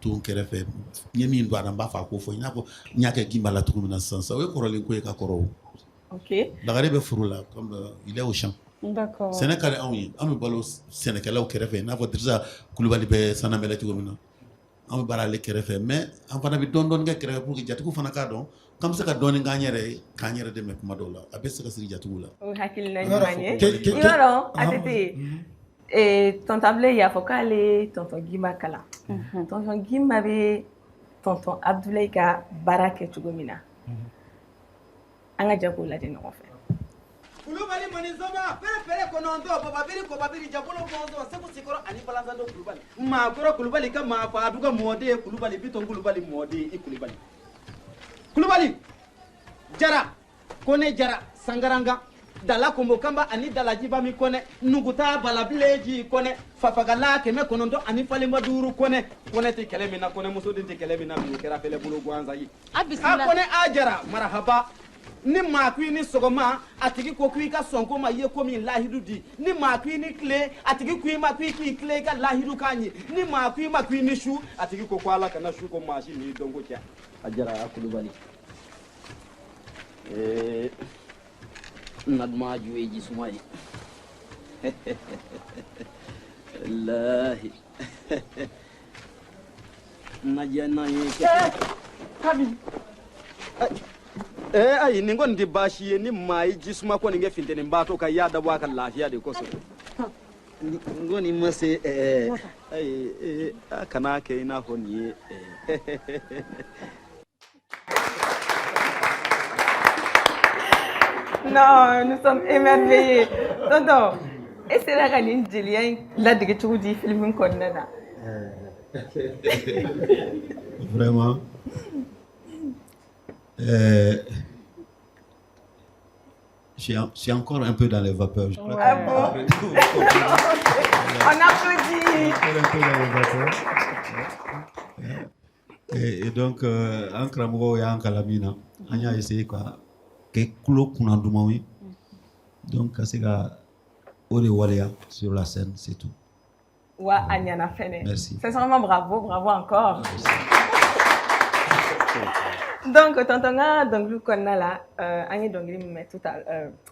to n kɛrɛfɛ n ye min don a la n b'a fɔ a ko fɔ i n'a fɔ n y'a kɛ Gimba la cogo min na sisan o ye kɔrɔlen ko ye ka kɔrɔ o lagare bɛ furu la comme il est au champ. D'accord. Sɛnɛ ka di anw ye an bɛ balo sɛnɛkɛlaw kɛrɛfɛ n'a fɔ Dirisa Kulubali bɛ Sanambɛlɛ cogo min na an bɛ baara ale kɛrɛfɛ mais an fana bɛ dɔɔnin kɛ kɛrɛfɛ pour que jatigiw fana k'a dɔn k'an bɛ se ka dɔɔnin k'an yɛrɛ ye k'an yɛrɛ dɛmɛ kuma dɔw la a bɛ se ka siri jatigiw la. O hakilina ɲuman ye i b'a dɔn ATT tonton Ablaye y'a fɔ k'ale tonton Gimba kalan tonton Gimba bɛ tonton Abdoulaye ka baara kɛ cogo min na an ka jɛ k'o lajɛ ɲɔgɔn fɛ. Kulubali manizoba pere konondo bababiri jabolo bonzo seko sikoro ani balanzando Kulubali ma koro Kulubali ka ma fa aduga mode Kulubali biton Kulubali mode I Kulubali jara kone jara sangaranga dala kombo kamba ani dala jiba mi kone nuguta balabileji kone fafagala keme konondo ani falimba duru kone te kelemi na kone muso din te kelemi na mi kera pele bulu gwanza yi a kone ajara marhaba ni maa ko ni sogoma atigi ko ku ka sonko ma ye ko min lahidu di ni maa ko ni kle atigi ku ma ku ki kle ka lahidu kanyi ni maa ku ma ku ni shu atigi ko kwala kana shu ko mashi ni dongo kya ajara akulubali nadma juwe ji sumai wallahi najana yake Kabi ai ni ngon di bashi ni mai jisma ko ni nge finte ni mbato ka yada wa kan lafiya de ko so ngoni mase ai kana ke ina honi Non, nous sommes émerveillés. Tonton, et c'est là qu'on a dit là de que tu dis film qu'on a là. Vraiment. Je suis encore un peu dans les vapeurs. Je crois Ah bon? On applaudit. un peu dans les vapeurs. Et donc, en Kramgo et en Kalamina, on a essayé quoi. Donc, c'est sur la scène, c'est tout. Ouais, Anyana Fene. Merci. C'est vraiment bravo, bravo encore. Donc, tonton, donc nous connaissons là, Anya Dongli mais tout à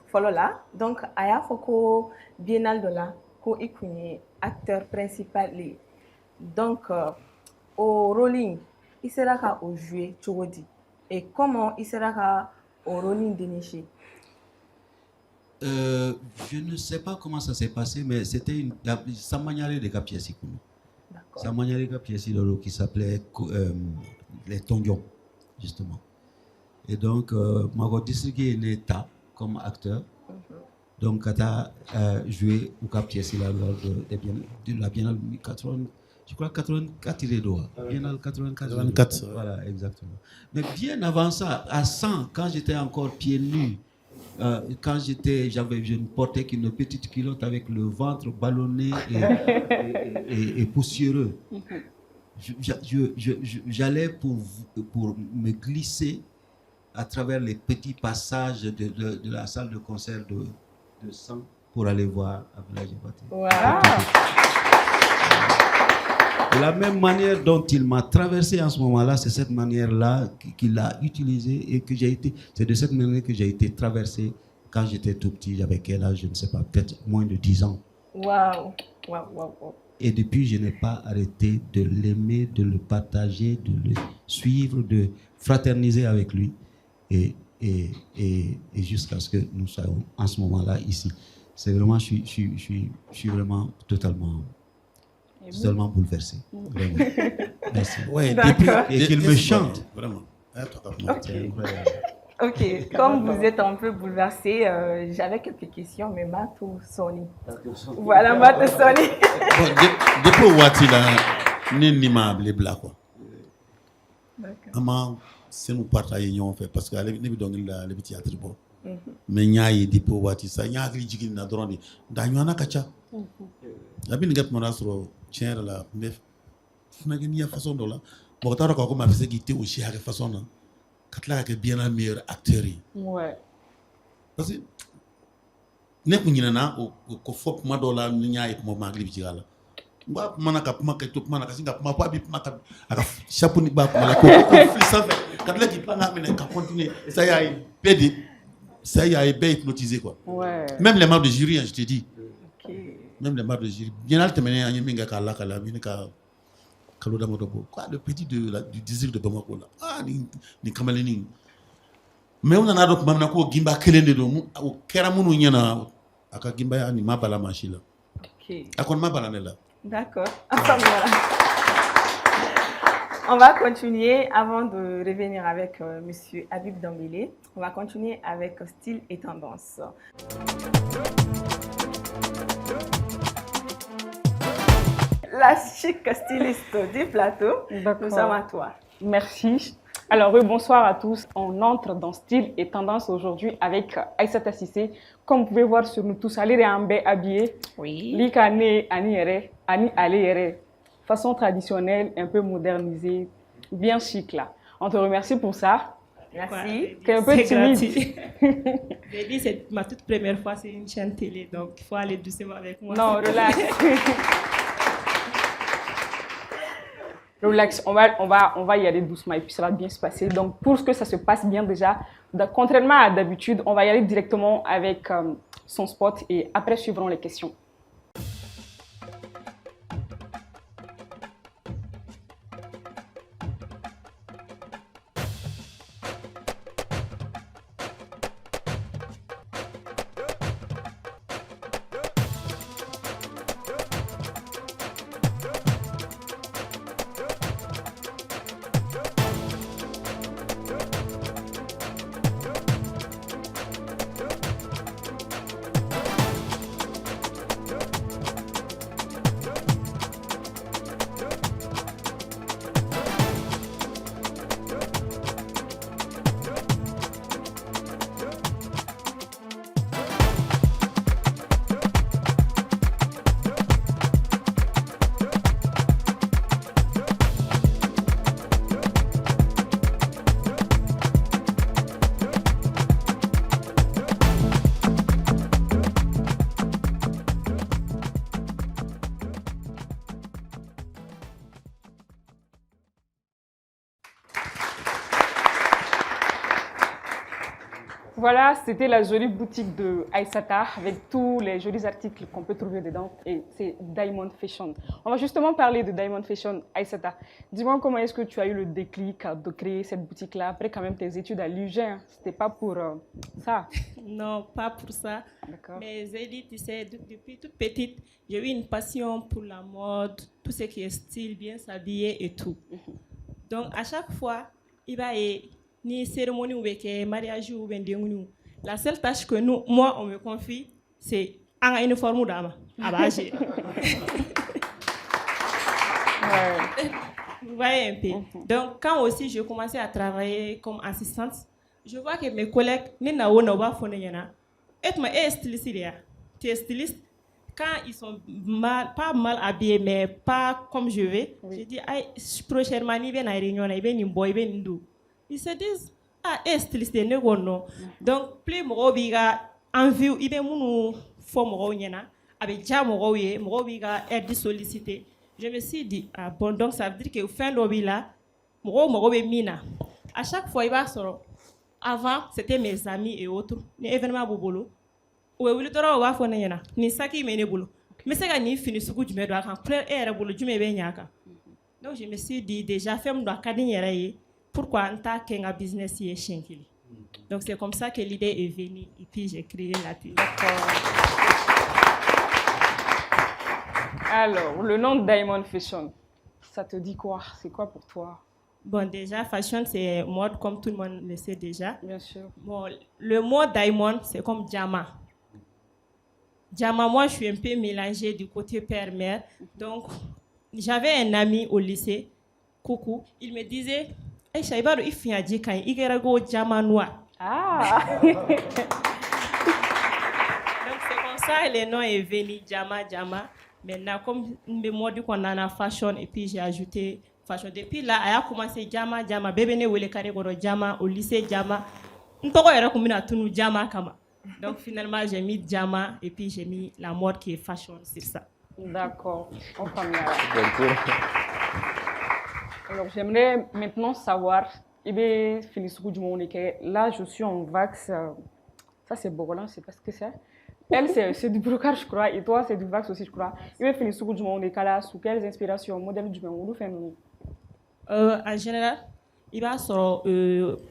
follow là. Donc, Aya Foko Biennale de là, ko ikuni acteur principal li. Donc, au rolling, il sera qu'à au jouer Chorodi. Et comment il sera qu'à au rolling déniché? Je ne sais pas comment ça s'est passé, mais c'était sa manière de capier si sa manière de capier si qui s'appelait les Tongions, justement. Et donc, Mago distribué l'État comme acteur. Donc, quand tu joué au capier si lors de la Biennale 80, je crois 84 il est droit. Biennale 84. Voilà, exactement. Mais bien avant ça, à 100, quand j'étais encore pieds nus, quand je ne portais qu'une petite culotte avec le ventre ballonné et poussiéreux. J'allais pour me glisser à travers les petits passages de la salle de concert de 100 pour aller voir Abdoulaye Diabaté. Wow. De la même manière dont il m'a traversé en ce moment-là, c'est cette manière-là qu'il a utilisée et que c'est de cette manière que j'ai été traversé quand j'étais tout petit. J'avais quel âge, je ne sais pas, peut-être moins de 10 ans. Waouh. Et depuis, je n'ai pas arrêté de l'aimer, de le partager, de le suivre, de fraterniser avec lui et jusqu'à ce que nous soyons en ce moment-là ici. C'est vraiment, je suis vraiment totalement bouleversé. Vraiment. Merci. Ouais, et qu'il me chante. Vraiment. Ok, comme vous êtes un peu bouleversé, j'avais quelques questions, mais Matou Sony. Voilà, Matou Sony. Depuis Watila, ni ma blabla quoi. D'accord. C'est nous partager en fait parce que les bidons le théâtre bon. Mais ñaay depuis Watisa, ñaak li jigin na drone dañu na kacha. Abi ngat monastro tiens la mais funa gni façon do la. Mo tara ko ma fise gité aussi à façon na. Katla ke bien la meilleur acteur. Ouais. Parce que ne ko ñina ko fop ma do la ñaay ko ma li ci gala. Ba manaka puma ke to manaka singa puma pa bi puma ka aka chapeau ni ba puma ko ça fait katla ki pa na me ka continuer ça y a pédé ça y a hypnotisé quoi. Ouais. Même les membres de jury, hein, je te dis. OK. Même les membres de jury. Bien al temene anya minga kala kala minga kaloda motobo. Quoi le petit du désir de Bamako là. Ah ni kamaleni. Mais on en a d'autres mamna ko gimba kelende do o kera munu nyana aka gimba ya ni mabala machila. OK. Akon mabala nela. D'accord. Voilà. On va continuer avant de revenir avec monsieur Habib Dambélé. On va continuer avec style et tendance. La chic styliste du plateau, nous sommes à toi. Merci. Alors, bonsoir à tous. On entre dans style et tendance aujourd'hui avec Aïssata Cissé. Comme vous pouvez voir sur nous tous, allez habillé. Oui. Likane, Ani Alé, façon traditionnelle, un peu modernisée, bien chic là. On te remercie pour ça. Merci. C'est un peu timide. J'ai dit, c'est ma toute première fois, c'est une chaîne télé, donc il faut aller doucement avec moi. Non, relax. Relax, on va y aller doucement et puis ça va bien se passer. Donc, pour que ça se passe bien déjà, contrairement à d'habitude, on va y aller directement avec son spot et après suivront les questions. Voilà, c'était la jolie boutique de Aïssata avec tous les jolis articles qu'on peut trouver dedans et c'est Diamond Fashion. On va justement parler de Diamond Fashion. Aïssata, dis-moi comment est-ce que tu as eu le déclic de créer cette boutique-là après quand même tes études à l'UGM? C'était pas pour ça? Non, pas pour ça. Mais Zélie, tu sais, depuis toute petite, j'ai eu une passion pour la mode, tout ce qui est style, bien s'habiller et tout. Donc à chaque fois, il va y ni cérémonie ou mariage ou la seule tâche que moi on me confie c'est un uniforme d'âme. Vous voyez un peu. Donc quand aussi je commençais à travailler comme assistante, je vois que mes collègues tu es styliste, quand ils sont pas mal habillés mais pas comme je vais, je dis prochainement il vient à réunion ils se disent styliste ne non. Donc plus mo biga envie ibe munu fo mo nyana avec ja mo ye mo biga être sollicité. Je me suis dit bon donc ça veut dire que fin lobby là mo be mina à chaque fois il va soro. Avant c'était mes amis et autres ni événement bobolo ou wuli toro wa fo nyana ni saki mene bolo mais c'est que ni fini suku jume do kan clair era bolo jume be nyaka. Donc je me suis dit déjà femme do kadin yere pourquoi on t'a qu'un business y est chinkili. Donc c'est comme ça que l'idée est venue et puis j'ai créé la télé. Alors, le nom Diamond Fashion, ça te dit quoi? C'est quoi pour toi? Bon, déjà, fashion, c'est mode comme tout le monde le sait déjà. Bien sûr. Bon, le mot Diamond, c'est comme Diamant. Diamant, moi, je suis un peu mélangée du côté père-mère. Donc, j'avais un ami au lycée, Coucou, il me disait... donc c'est comme ça le nom est venu Jama. Maintenant comme moi du qu'on a fashion et puis j'ai ajouté fashion. Depuis là a commencé Jama bébé ne wele kare goro Jama au lycée Jama ntoko era kumina tunu Jama kama. Donc finalement j'ai mis Jama et puis j'ai mis la mode qui est fashion sur ça. D'accord. On comprend. Alors, j'aimerais maintenant savoir, là, je suis en vax. Ça, c'est Bogolan, je ne sais pas ce que c'est. Elle, c'est du brocart, je crois, et toi, c'est du vax aussi, je crois. Sous quelles inspirations, modèle du monde, en général, il va sur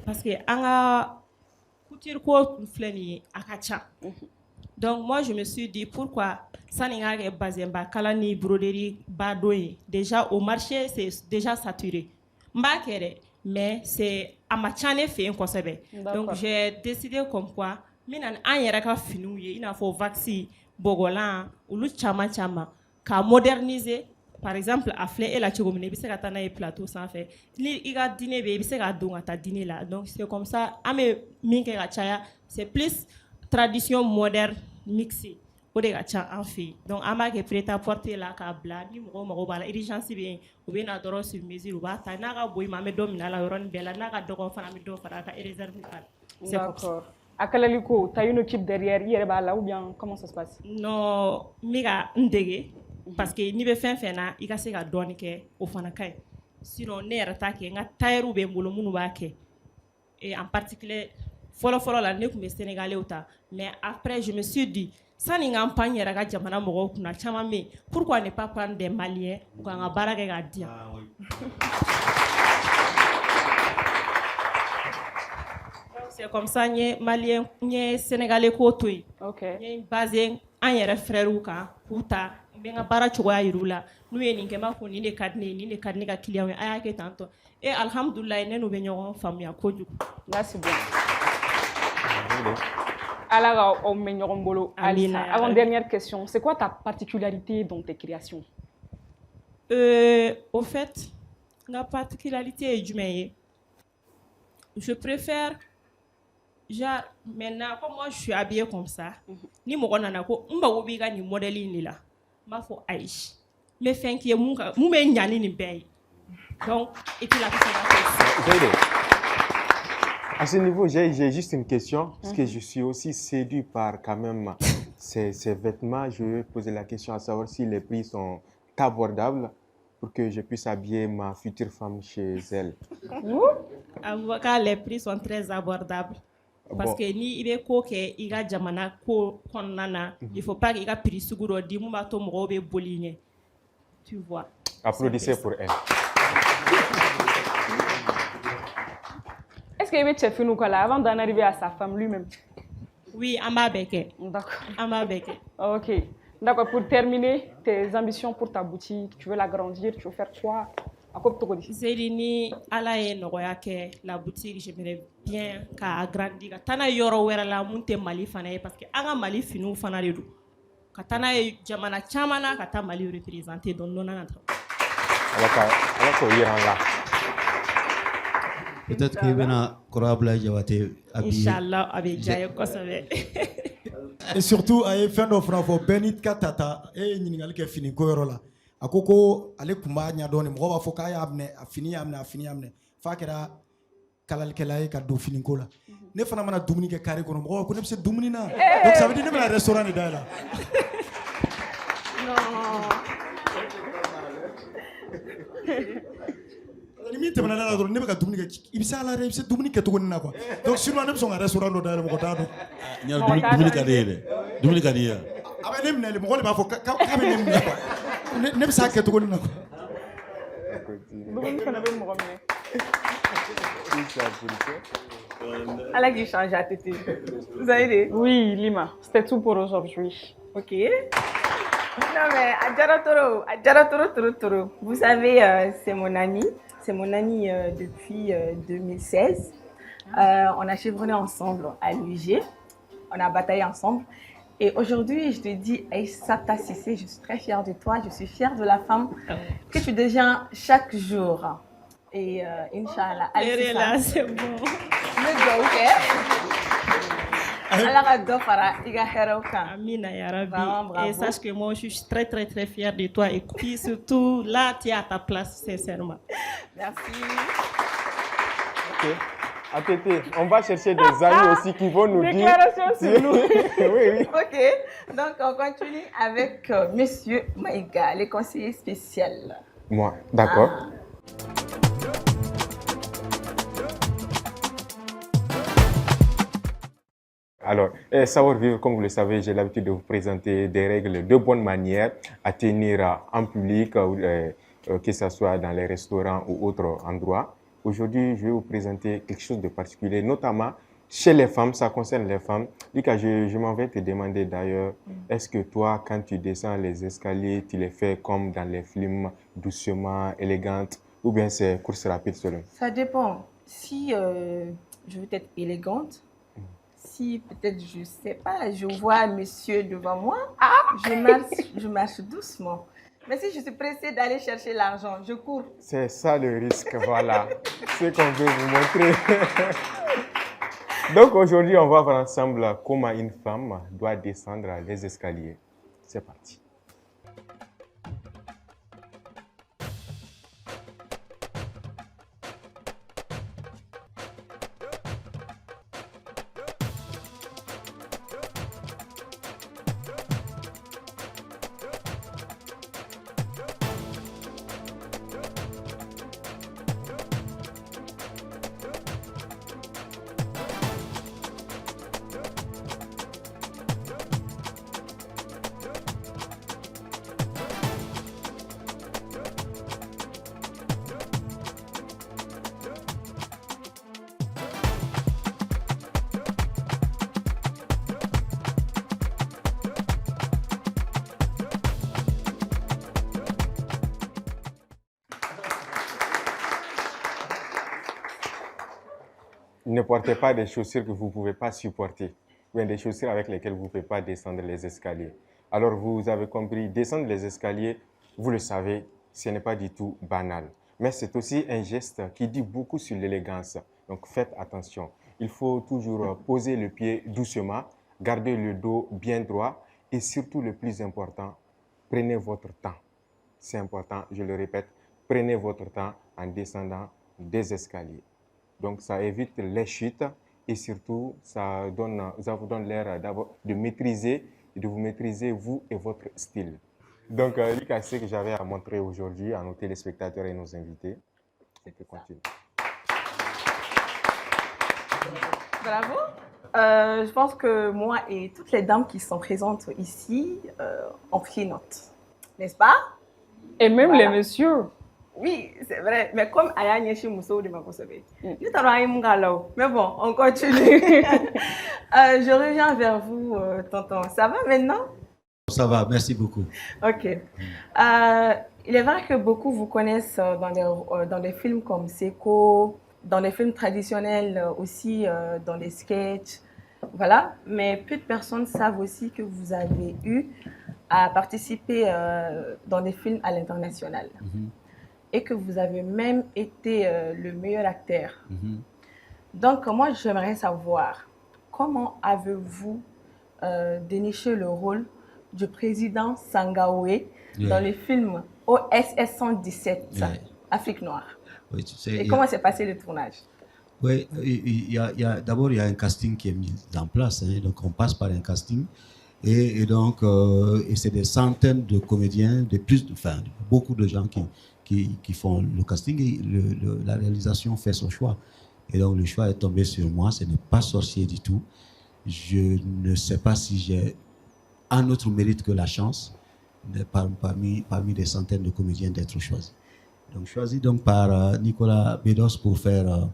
parce que anga couture quoi fleni akacha. Donc moi je me suis dit pourquoi ça n'est pas basé en kalani broderie badoye. Déjà au marché c'est déjà saturé. Mais c'est à ma chaîne fait un concept. Donc j'ai décidé comme quoi minan an yera ka finu ye ina fo vaccin bogolan ulu chama ka moderniser. Par exemple, à Flé et la Tchogomine, il y a un plateau sans faire. Il y a un dîner, il y a un dîner là. Donc, c'est comme ça. C'est plus tradition moderne mixée. o de ka ca an fɛ yen donc an b'a kɛ prêt-à-porter la k'a bila ni mɔgɔw mago b'a la urgence bɛ yen u bɛ na dɔrɔn sur mesure u b'a ta n'a ka bon i ma an bɛ dɔ minɛ a la yɔrɔnin bɛɛ la n'a ka dɔgɔ fana an bɛ dɔ fara a ka réserve kan. D'accord. À Kalaliko, tu as une équipe derrière hier là ou bien comment ça se passe? Non, mais n dege parce que n'i bɛ fɛn fɛn na i ka se ka dɔɔni kɛ o fana ka ɲi sinon ne yɛrɛ t'a kɛ n ka tailleur bɛ n bolo minnu b'a kɛ et en particulier fɔlɔ la ne tun bɛ sénégalais ta mais après je me suis dit sani n ka n pan n yɛrɛ ka jamana mɔgɔw kunna caman bɛ yen pourquoi ne pas prendre des maliens u ka n ka baara kɛ k'a di yan. C'est comme ça, nous Sénégalais ko to yi. OK. Nous basé an yɛrɛ frères kan k'u ta n bɛ n ka baara cogoya yir'u la n'u ye nin kɛ n b'a fɔ nin de ka di ne ye nin de ka di ne ka client ye a y'a kɛ tan tɔ et alhamdulilayi ne n'u bɛ ɲɔgɔn faamuya kojugu. Merci beaucoup. Alors, on met ɲɔgɔn bolo. Avant dernière question, c'est quoi ta particularité dans tes créations? Au fait, la particularité est jumɛn ye? Je préfère genre maintenant comme moi je suis habillée comme ça ni mɔgɔ nana ko n mago b'i ka nin modèle in de la n b'a fɔ ayi n bɛ fɛn k'i ye mun bɛ ɲa ni nin bɛɛ ye donc et puis la à ce niveau j'ai juste une question parce que je suis aussi séduit par quand même ces vêtements. Je vais poser la question à savoir si les prix sont abordables pour que je puisse habiller ma future femme chez elle. Avocat, les prix sont très abordables. Parce que ni ibe ko kɛ i ka jamana ko kɔnɔna na il faut pas que i ka prix sugu dɔ di mun b'a to mɔgɔw bɛ boli ɲɛ tu vois. Applaudissez pour elle. Est-ce qu'il y avait Tchefounou avant d'en arriver à sa femme lui-même? Oui, an b'a bɛɛ kɛ. D'accord. An b'a bɛɛ kɛ. OK. D'accord, pour terminer, tes ambitions pour ta boutique, tu veux l'agrandir, tu veux faire quoi? Zéli ni ala ye nɔgɔya kɛ la boutique j'aimerais bien k'a agrandir ka taa n'a ye yɔrɔ wɛrɛ la mun tɛ Mali fana ye parce que an ka Mali finiw fana de don ka taa n'a ye jamana caman na ka taa Mali représenter donc non nana ala k'o yira an la. Peut-être que bena Kɔrɔ Abulayi Jabate Inch'Allah a bɛ diya ye kosɛbɛ. Et surtout a ye fɛn dɔ fana fɔ bɛɛ n'i ka tata e ye ɲininkali kɛ finiko yɔrɔ la. A ko ale tun b'a ɲɛdɔn de mɔgɔ b'a fɔ k'a y'a minɛ a fini y'a minɛ f'a kɛra kalalikɛla ye ka don finiko la ne fana mana dumuni kɛ carré kɔnɔ mɔgɔ ko ne bɛ se dumuni na donc ça veut dire ne bɛna restaurant de dayɛlɛ. ni min tɛmɛna ne la dɔrɔn ne bɛ ka dumuni kɛ i bɛ se a la dɛ i bɛ se dumuni kɛcogo nin na quoi donc sinon ne bɛ sɔn ka restaurant dɔ dayɛlɛ mɔgɔ t'a dɔn. Dumuni ka di ye dɛ dumuni ka di ye. A bɛ ne minɛ mɔgɔ de b'a fɔ k'a bɛ ne minɛ quoi. Ne bɛ se a kɛcogo nin na quoi. Allah qui change à tété. Vous avez dit? Oui, Lima. C'était tout pour aujourd'hui. OK. Non mais Adjara Toro. Vous savez, c'est mon ami. C'est mon ami depuis 2016. On a chevronné ensemble à l'UG. On a bataillé ensemble. Et aujourd'hui, je te dis, Aïssata Cissé, je suis très fière de toi. Je suis fière de la femme que tu deviens chaque jour. Et Inch'Allah. Allez, là, c'est bon. Amina ya Rabbi. Et sache que moi, je suis très, très, très fière de toi. Et puis surtout, là, tu es à ta place, sincèrement. Merci. OK. À Tété, on va chercher des amis aussi qui vont nous dire... Déclaration sur nous. Oui. OK. Donc, on continue avec Monsieur Maïga, le conseiller spécial. Moi, d'accord. Alors, savoir-vivre, comme vous le savez, j'ai l'habitude de vous présenter des règles de bonne manière à tenir en public, que ce soit dans les restaurants ou autres endroits. Aujourd'hui, je vais vous présenter quelque chose de particulier, notamment chez les femmes, ça concerne les femmes. Lika, je m'en vais te demander d'ailleurs, est-ce que toi, quand tu descends les escaliers, tu les fais comme dans les films, doucement, élégante, ou bien c'est course rapide seulement? Ça dépend. Si je veux être élégante, si peut-être, je ne sais pas, je vois un monsieur devant moi, je marche doucement. Mais si je suis pressée d'aller chercher l'argent, je cours. C'est ça le risque, voilà. C'est ce qu'on veut vous montrer. Donc aujourd'hui, on va voir ensemble comment une femme doit descendre les escaliers. C'est parti. Ne portez pas des chaussures que vous ne pouvez pas supporter, ou bien des chaussures avec lesquelles vous ne pouvez pas descendre les escaliers. Alors vous avez compris, descendre les escaliers, vous le savez, ce n'est pas du tout banal. Mais c'est aussi un geste qui dit beaucoup sur l'élégance. Donc faites attention. Il faut toujours poser le pied doucement, garder le dos bien droit et surtout le plus important, prenez votre temps. C'est important, je le répète, prenez votre temps en descendant des escaliers. Donc, ça évite les chutes et surtout, ça vous donne l'air de maîtriser et de vous maîtriser, vous et votre style. Donc, Lika, c'est ce que j'avais à montrer aujourd'hui à nos téléspectateurs et nos invités. On peut continuer. Bravo. Je pense que moi et toutes les dames qui sont présentes ici ont pris note. N'est-ce pas? Et même les messieurs. Oui, c'est vrai. Mais comme Aya Nyeshi Mousso de Makosebe, mais bon, on continue. Je reviens vers vous, tonton. Ça va maintenant? Ça va, merci beaucoup. Ok. Il est vrai que beaucoup vous connaissent dans des films comme Seko, dans les films traditionnels aussi, dans les sketchs. Voilà. Mais peu de personnes savent aussi que vous avez eu à participer dans des films à l'international. Et que vous avez même été le meilleur acteur. Donc, moi, j'aimerais savoir, comment avez-vous déniché le rôle du président Sangaoué dans le film OSS 117, Afrique Noire? Oui, et comment s'est passé le tournage? Oui, d'abord, il y a un casting qui est mis en place. Donc, on passe par un casting. Et donc, c'est des centaines de comédiens, beaucoup de gens qui font le casting et la réalisation fait son choix. Et donc le choix est tombé sur moi, ce n'est pas sorcier du tout. Je ne sais pas si j'ai un autre mérite que la chance parmi des centaines de comédiens d'être choisi. Donc choisi donc par Nicolas Bedos pour faire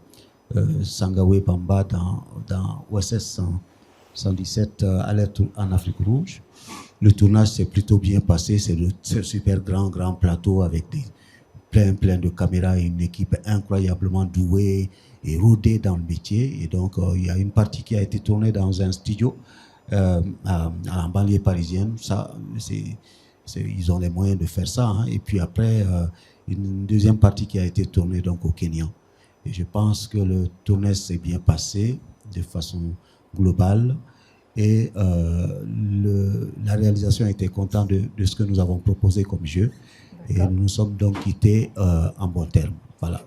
Sangaoué Bamba dans OSS 117 Alerte en Afrique Rouge. Le tournage s'est plutôt bien passé, c'est un super grand plateau avec plein de caméras et une équipe incroyablement douée et rodée dans le métier. Et donc, il y a une partie qui a été tournée dans un studio en banlieue parisienne. Ça, ils ont les moyens de faire ça. Et puis après, une deuxième partie qui a été tournée donc, au Kenya. Et je pense que le tournage s'est bien passé de façon globale. Et la réalisation a été contente de ce que nous avons proposé comme jeu. Et nous nous sommes donc quittés en bon terme. Voilà.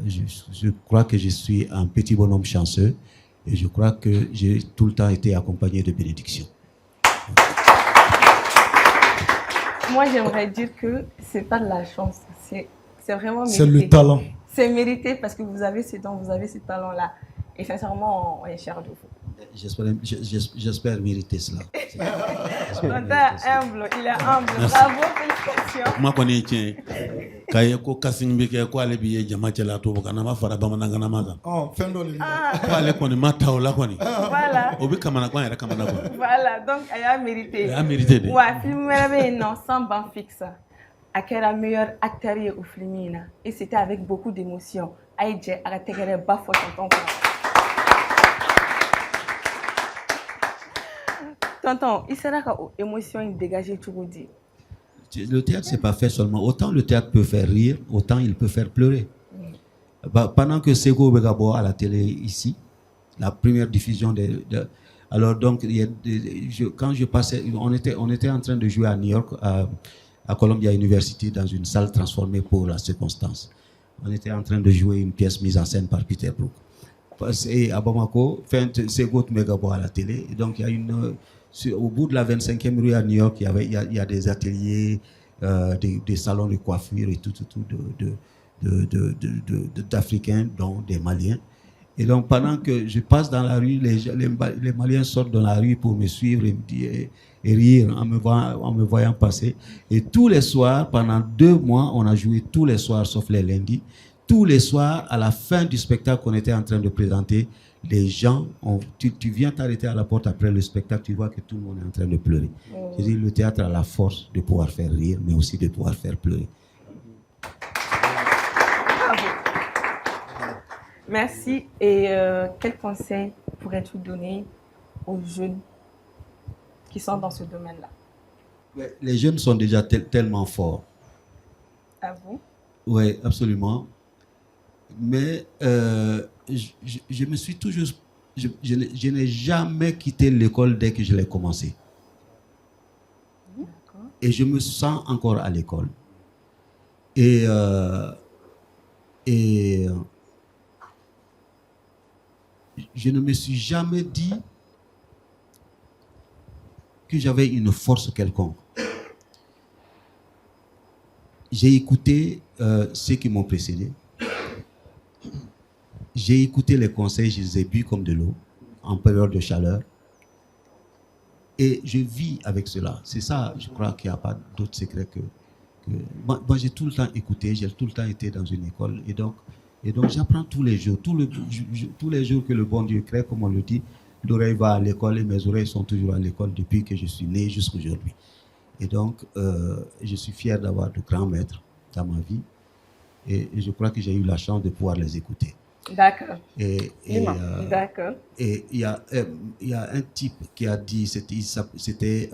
Je crois que je suis un petit bonhomme chanceux et je crois que j'ai tout le temps été accompagné de bénédictions. Moi, j'aimerais dire que ce n'est pas de la chance, c'est vraiment mérité. C'est le talent. C'est mérité parce que vous avez ce don, vous avez ce talent-là. Et sincèrement, on est fiers de vous. J'espère mériter cela. Humble, il est humble. Bravo, félicitations. Ma connais tiens. Kaye ko kasing bike ko ale biye jama cela to kana ma fara bamana ngana maga. Oh, fendo le. Ko ale koni mata ola koni. Voilà. Obi kamana kwa era kamana ko. Voilà, donc elle a mérité. Elle a mérité. Ouais, film merveilleux non, sans ban fixe. À quel la meilleure acteur au film et c'était avec beaucoup d'émotion. Aïdje arrêtez qu'elle bafo tonton. Tonton, il sera quoi émotion dégagée tout vous dit. Le théâtre, c'est pas fait seulement. Autant le théâtre peut faire rire, autant il peut faire pleurer. Pendant que Sego Begabo à la télé ici, la première diffusion Alors donc, quand je passais, on était en train de jouer à New York, à Columbia University, dans une salle transformée pour la circonstance. On était en train de jouer une pièce mise en scène par Peter Brook. Et à Bamako, c'est Goth Megabo à la télé. Et donc, il y a au bout de la 25e rue à New York, il y a des ateliers, des salons de coiffure et tout d'Africains, dont des Maliens. Et donc, pendant que je passe dans la rue, les Maliens sortent dans la rue pour me suivre et rire en me voyant passer. Et tous les soirs, pendant 2 mois, on a joué tous les soirs, sauf les lundis. Tous les soirs, à la fin du spectacle qu'on était en train de présenter, les gens, tu viens t'arrêter à la porte après le spectacle, tu vois que tout le monde est en train de pleurer. Je dis, le théâtre a la force de pouvoir faire rire, mais aussi de pouvoir faire pleurer. Merci. Et quel conseil pourrais-tu donner aux jeunes qui sont dans ce domaine-là? Les jeunes sont déjà tellement forts. À vous? Oui, absolument. Mais je me suis toujours... Je n'ai jamais quitté l'école dès que je l'ai commencé. Et je me sens encore à l'école. Et je ne me suis jamais dit que j'avais une force quelconque. J'ai écouté ceux qui m'ont précédé. J'ai écouté les conseils, je les ai bu comme de l'eau en période de chaleur. Et je vis avec cela. C'est ça, je crois qu'il n'y a pas d'autre secret que moi j'ai tout le temps écouté, j'ai tout le temps été dans une école. Et donc j'apprends tous les jours. Tous les jours que le bon Dieu crée, comme on le dit, l'oreille va à l'école et mes oreilles sont toujours à l'école depuis que je suis né jusqu'à aujourd'hui. Et donc, je suis fier d'avoir de grands maîtres dans ma vie. Et je crois que j'ai eu la chance de pouvoir les écouter. D'accord. D'accord. Et il y a un type qui a dit, c'était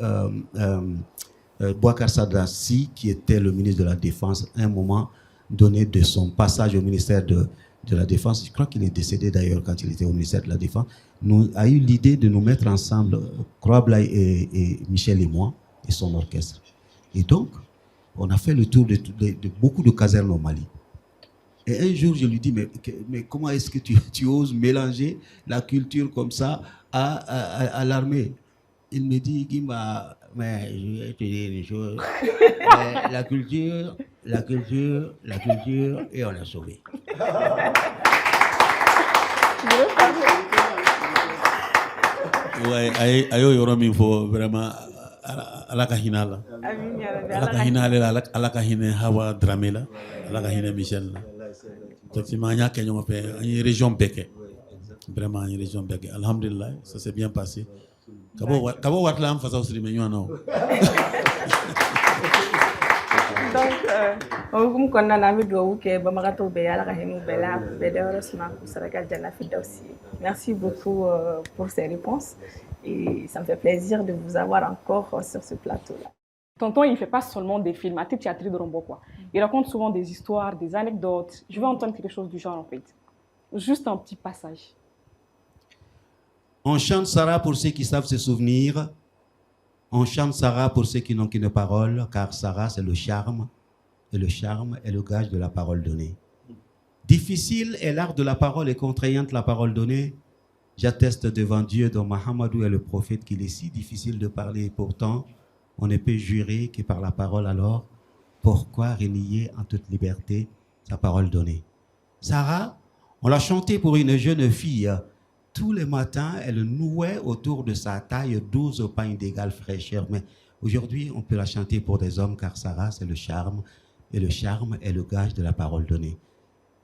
Boubacar Sadassi, qui était le ministre de la Défense, à un moment donné de son passage au ministère de la Défense. Je crois qu'il est décédé d'ailleurs quand il était au ministère de la Défense. A eu l'idée de nous mettre ensemble, Croix-Blay et Michel et moi, et son orchestre. Et donc, on a fait le tour de beaucoup de casernes au Mali. Et un jour, je lui dis, mais comment est-ce que tu oses mélanger la culture comme ça à l'armée? Il me dit, Guimba, mais je vais te dire une chose. La culture, et on a sauvé. Ouais, ayo yoro min fo vraiment alaka hinala. Alaka hinala, alaka hine Hawa Dramela, alaka hine Michel. Effectivement, il y a une région Beke. Vraiment une région Beke. Alhamdulillah, ça s'est bien passé. Kabo watlam fasa usri menyo no. Donc, on connaît un ami de que Bamarato Béala Rahimou Bella, Bédéorosma, Saraka Djana Fidausi. Merci beaucoup pour ces réponses et ça me fait plaisir de vous avoir encore sur ce plateau-là. Tonton, il ne fait pas seulement des films, à théâtre de Rombo, quoi. Il raconte souvent des histoires, des anecdotes. Je veux entendre quelque chose du genre, en fait. Juste un petit passage. On chante Sarah pour ceux qui savent se souvenir. On chante Sarah pour ceux qui n'ont qu'une parole, car Sarah, c'est le charme. Et le charme est le gage de la parole donnée. Difficile est l'art de la parole et contraignante la parole donnée. J'atteste devant Dieu, dont Mahamadou est le prophète, qu'il est si difficile de parler. Et pourtant, on ne peut jurer que par la parole. Alors, pourquoi renier en toute liberté sa parole donnée? Sarah, on l'a chantée pour une jeune fille. Tous les matins, elle nouait autour de sa taille 12 pains d'égale fraîcheur. Mais aujourd'hui, on peut la chanter pour des hommes, car Sarah, c'est le charme. Et le charme est le gage de la parole donnée.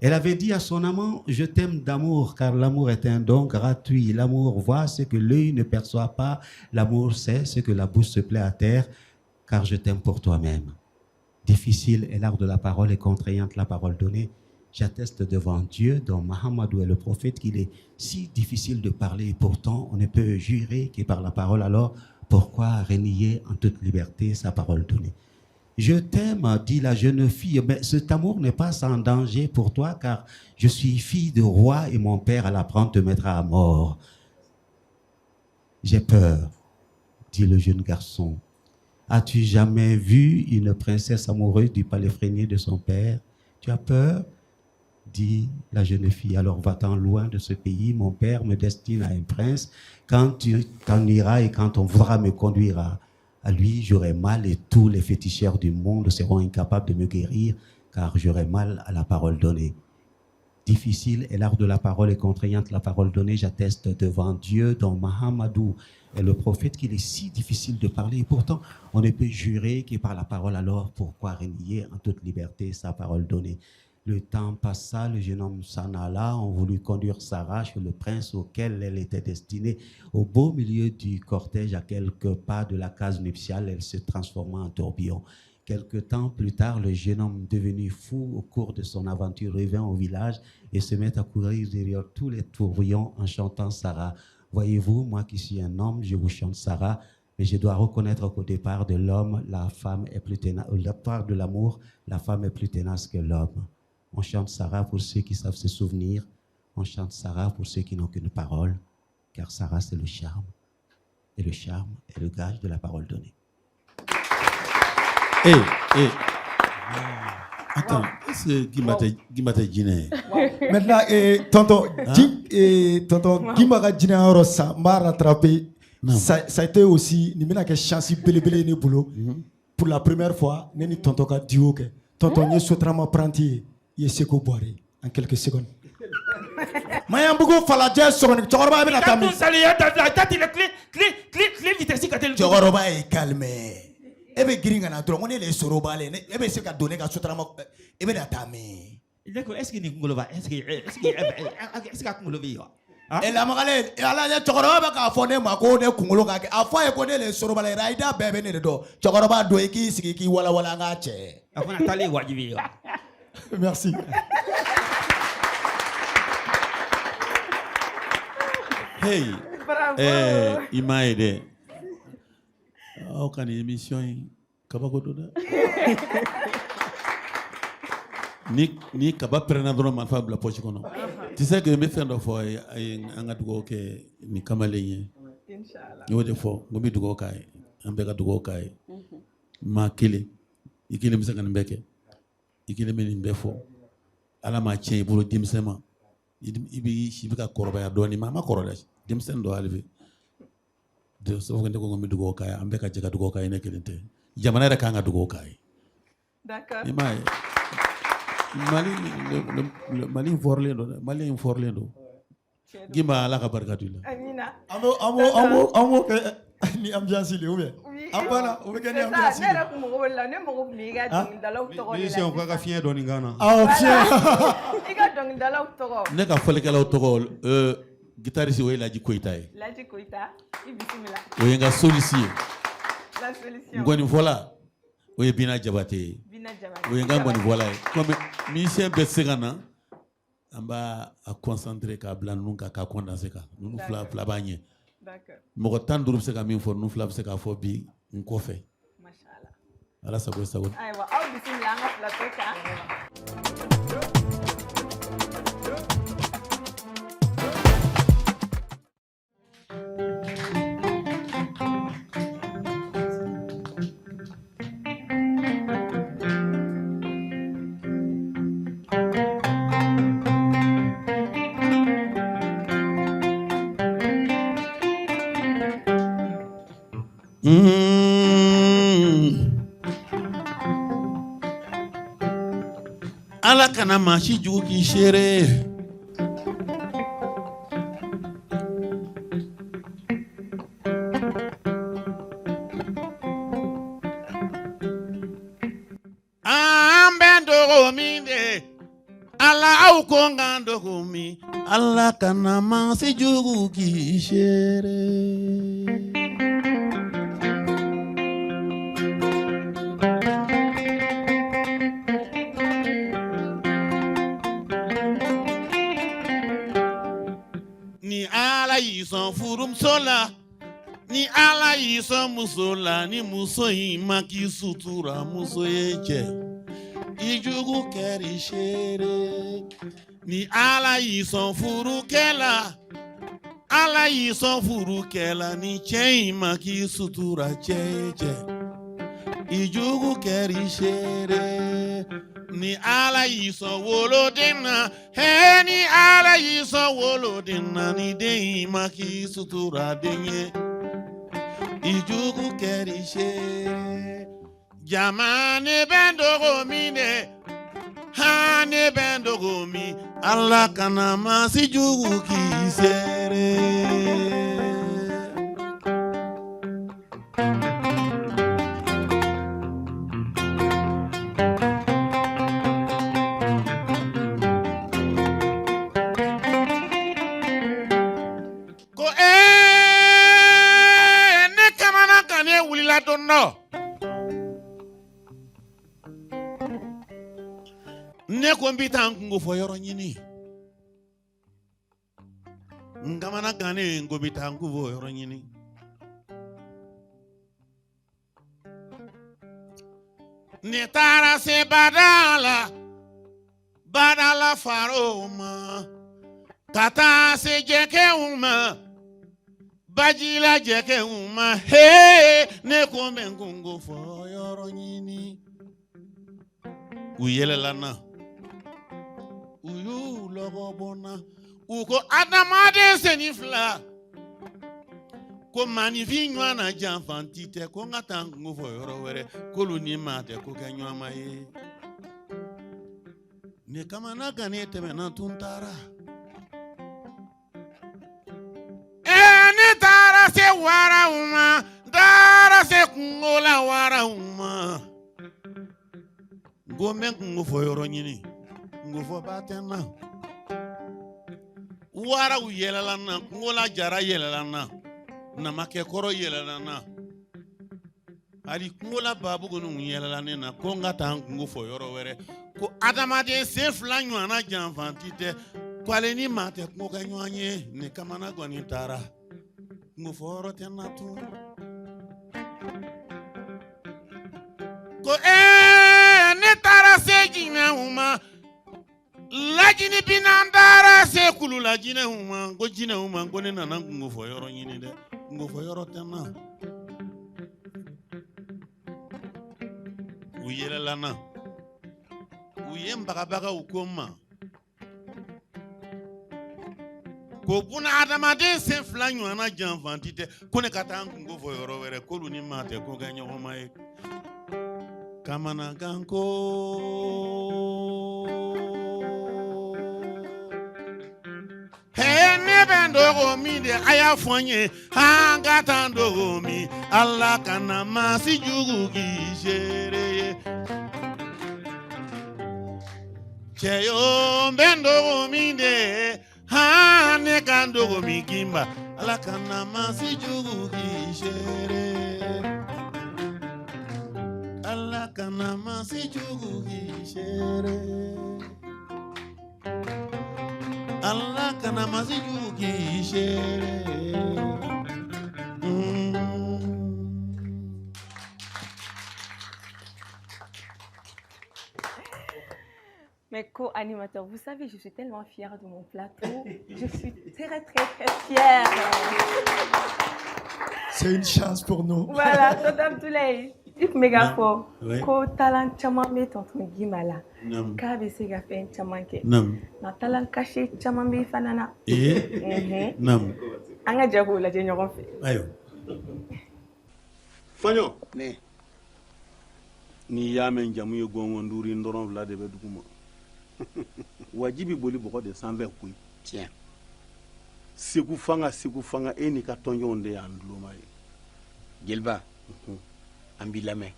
Elle avait dit à son amant, je t'aime d'amour, car l'amour est un don gratuit. L'amour voit ce que l'œil ne perçoit pas. L'amour sait ce que la bouche se plaît à taire, car je t'aime pour toi-même. Difficile est l'art de la parole et contraignante la parole donnée. J'atteste devant Dieu, dont Mahamadou est le prophète, qu'il est si difficile de parler. Et pourtant, on ne peut jurer que par la parole. Alors, pourquoi renier en toute liberté sa parole donnée? Je t'aime, dit la jeune fille, mais cet amour n'est pas sans danger pour toi, car je suis fille de roi et mon père à l'apprendre te mettra à mort. J'ai peur, dit le jeune garçon. As-tu jamais vu une princesse amoureuse du paléphrénier de son père? Tu as peur? Dit la jeune fille. Alors va-t'en loin de ce pays, mon père me destine à un prince. Quand tu t'en iras et quand on voudra me conduire à lui, j'aurai mal et tous les féticheurs du monde seront incapables de me guérir car j'aurai mal à la parole donnée. Difficile est l'art de la parole et contraignante la parole donnée. J'atteste devant Dieu, dont Mahamadou est le prophète, qu'il est si difficile de parler. Et pourtant, on ne peut jurer que par la parole. Alors, pourquoi renier en toute liberté sa parole donnée? Le temps passa, le jeune homme s'en alla. On voulut conduire Sarah chez le prince auquel elle était destinée. Au beau milieu du cortège, à quelques pas de la case nuptiale, elle se transforma en tourbillon. Quelque temps plus tard, le jeune homme devenu fou au cours de son aventure revint au village et se met à courir derrière tous les tourbillons en chantant Sarah. Voyez-vous, moi qui suis un homme, je vous chante Sarah, mais je dois reconnaître qu'au départ de l'homme, la femme est plus tenace. Au départ de l'amour, la femme est plus tenace que l'homme. On chante Sarah pour ceux qui savent se souvenir. On chante Sarah pour ceux qui n'ont qu'une parole, car Sarah, c'est le charme. Et le charme est le gage de la parole donnée. Attends, est-ce que Guimata Djiné? Maintenant, tonton Guimata Djiné Rossa m'a rattrapé. Ça a été aussi, ni même que chance belébélé ni boulot. Pour la première fois, ni tonton ka duo que tonton n'y sotrama pranti. Il est seco boire en quelques secondes. Maya beaucoup faladja seconde. Choroba avec la table. Choroba est calmé. Ebe gringa na dron. On est les sorobales. Ebe se ka donner ka sotrama. Ebe la tame. Est-ce que ni kungolova? Est-ce que kungolova? Et la magale, ala ya choroba ka fone mako ne kungolo ka. Afwa e kone le sorobale raida bebe ne do. Choroba do eki siki wala wala ngache. Afuna tali wajibi. Merci. Hey, Bravo. Il m'a aidé. Aucune émission, ni kaba prena dron man fabla poche kono. Tu sais que me fait une fois anga dugo ke ni kamalenye. Inshallah. Yo de fois ngobi dugo kai, ambeka dugo kai. Ma kile. Ikile misaka mbeke. Ikile meni mbefo. Ala ma tien bolo dimsema. Ibi shibika koroba ya doni mama korola. Dimsen do alve. De so ngende ko ngomi dugo kai, ambeka jega dugo kai ne kelente. Jamana ra kanga dugo kai. D'accord. Mali inforlendo. Gimba ala ka barkatula. Amina. Amo ni ambiance le oubien. Apana, ou bien ni ambiance. Ne ra kumo wala ne mo mi ga ding dalaw to ko. Mission ko ka fien do ngana. Fien. Iga dong dalaw to ko. Ne ka fole kala to ko guitariste we Laji Koita. Laji Koita, bismillah. We nga solution. La solution. Ngoni voila. We Bina Jabate. We nga ngoni voila. Comme musicien besegana amba a concentrer ka blan nunka ka condenser ka. Nous fla bagné. D'accord. Moko tan durup se ka min for nous fla se ka fo bi nko fe. Mashallah. Ala sabo sabo. Aywa, aw bismillah nga plateau ka. Ala kana mashi jugu ki shere. Ambendo minde. Ala au kongando kumi. Ala kana mashi jugu ki shere. Son furum sola ni ala yi son musola ni muso yi maki sutura muso yeje ijugu keri shere ni ala yi son furu kela ala y'i sɔn furu kɛla ni cɛ in ma k'i sutura cɛ ye cɛ i jugu kɛr'i seere ni ala y'i sɔn woloden na he ni ala y'i sɔn woloden na ni den in ma k'i sutura den ye i jugu kɛr'i seere jama ne bɛ dogo min dɛ ha ne bɛ dogo min ala kana ma si jugu k'i seere. Ne ko n bi taa n kungo fɔ yɔrɔ ɲini n kamana gannen ko n bi taa n kungo fɔ yɔrɔ ɲini ne taara se badala farow ma ka taa se jɛkɛw ma bajila jɛkɛw ma he ne ko n bɛ n kungo fɔ yɔrɔ ɲini u yɛlɛla n na u y'u lɔgɔbɔnna u ko adamaden senni fila ko maanifin ɲɔgɔn na janfanti tɛ ko n ka taa n kungo fɔ yɔrɔ wɛrɛ k'olu ni maa tɛ ko kɛ ɲɔgɔn ma ye ne kamana gannen tɛmɛna tun taara ne taara se waraw ma n taara se kungo la waraw ma n ko n bɛ kungo fɔ yɔrɔ ɲini kungo fɔ ba tɛ n na waraw yɛlɛla n na kungo la jara yɛlɛla n na namakɛ kɔrɔ yɛlɛla n na hali kungo la babugu ninnu yɛlɛla ne na ko n ka taa n kungo fɔ yɔrɔ wɛrɛ ko adamaden sen fila ɲɔgɔnna janfanti tɛ ko ale ni maa tɛ kungo kɛ ɲɔgɔn ye ne kamana kɔni taara kungo fɔ yɔrɔ tɛ n na tun ko ne taara se jinɛw ma lajini bina n taara se kulu la jinɛw ma ko jinɛw ma ko ne nana kungo fɔ yɔrɔ ɲini dɛ kungo fɔ yɔrɔ tɛ n na u yɛlɛla n na u ye n bagabagaw ko n ma ko buna adamaden sen fila ɲɔgɔnna janfanti tɛ ko ne ka taa n kungo fɔ yɔrɔ wɛrɛ k'olu ni maa tɛ ko kɛ ɲɔgɔn ma ye kamanagan ko ne bɛ n dogo min de a y'a fɔ n ye an ka taa n dogo min ala kana maa si jugu k'i seere ye cɛ yo n bɛ n dogo min de ne ka n dogo min kinba ala kana maa si jugu k'i seere ala kana maa si jugu k'i seere Allah kana masijugu k'i seere. Mes co-animateurs, vous savez, je suis tellement fière de mon plateau. Je suis très, très, très fière. C'est une chance pour nous. Voilà, Tonton Abdoulaye. Ik méga fort. Ko talent chaman be tonton Gimala. Ka be se ga fen chaman ke. Na talent caché chaman be fanana. Nam. Anga jago la je ñogon fe. Ayo. Fanyo. Ne. Ni yamen jamu ye gongo nduri ndoron vla de be duguma. Wajibi boli boko de 120 kuy. Tiens. Siku fanga eni ka tonjo onde ya ndloma ye. Gilba. Ambi la main.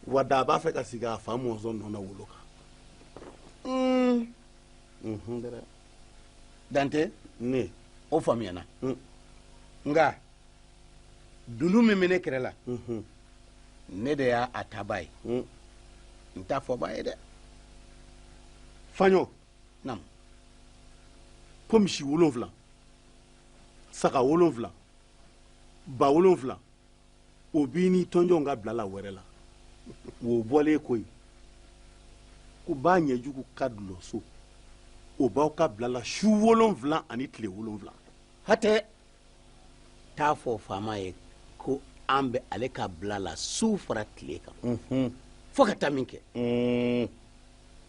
Wada ba fe ka siga famu zon nona woloka. Dante ne o famiana. Nga dunu memene kerela. Ne de y'a atabaye. Nta fɔ ba ye dɛ. Fanyo. Nam. Comme si wolonfla. saga 7 ba 7 o b'i ni tɔnjɔnw ka bila la wɛrɛ la o bɔlen koyi ko b'a ɲɛjugu ka dulɔ so o b'aw ka bila la su 7 ani tile 7 hatɛ t'a fɔ faama ye ko an bɛ ale ka bila la su fara tile kan fo ka taa min kɛ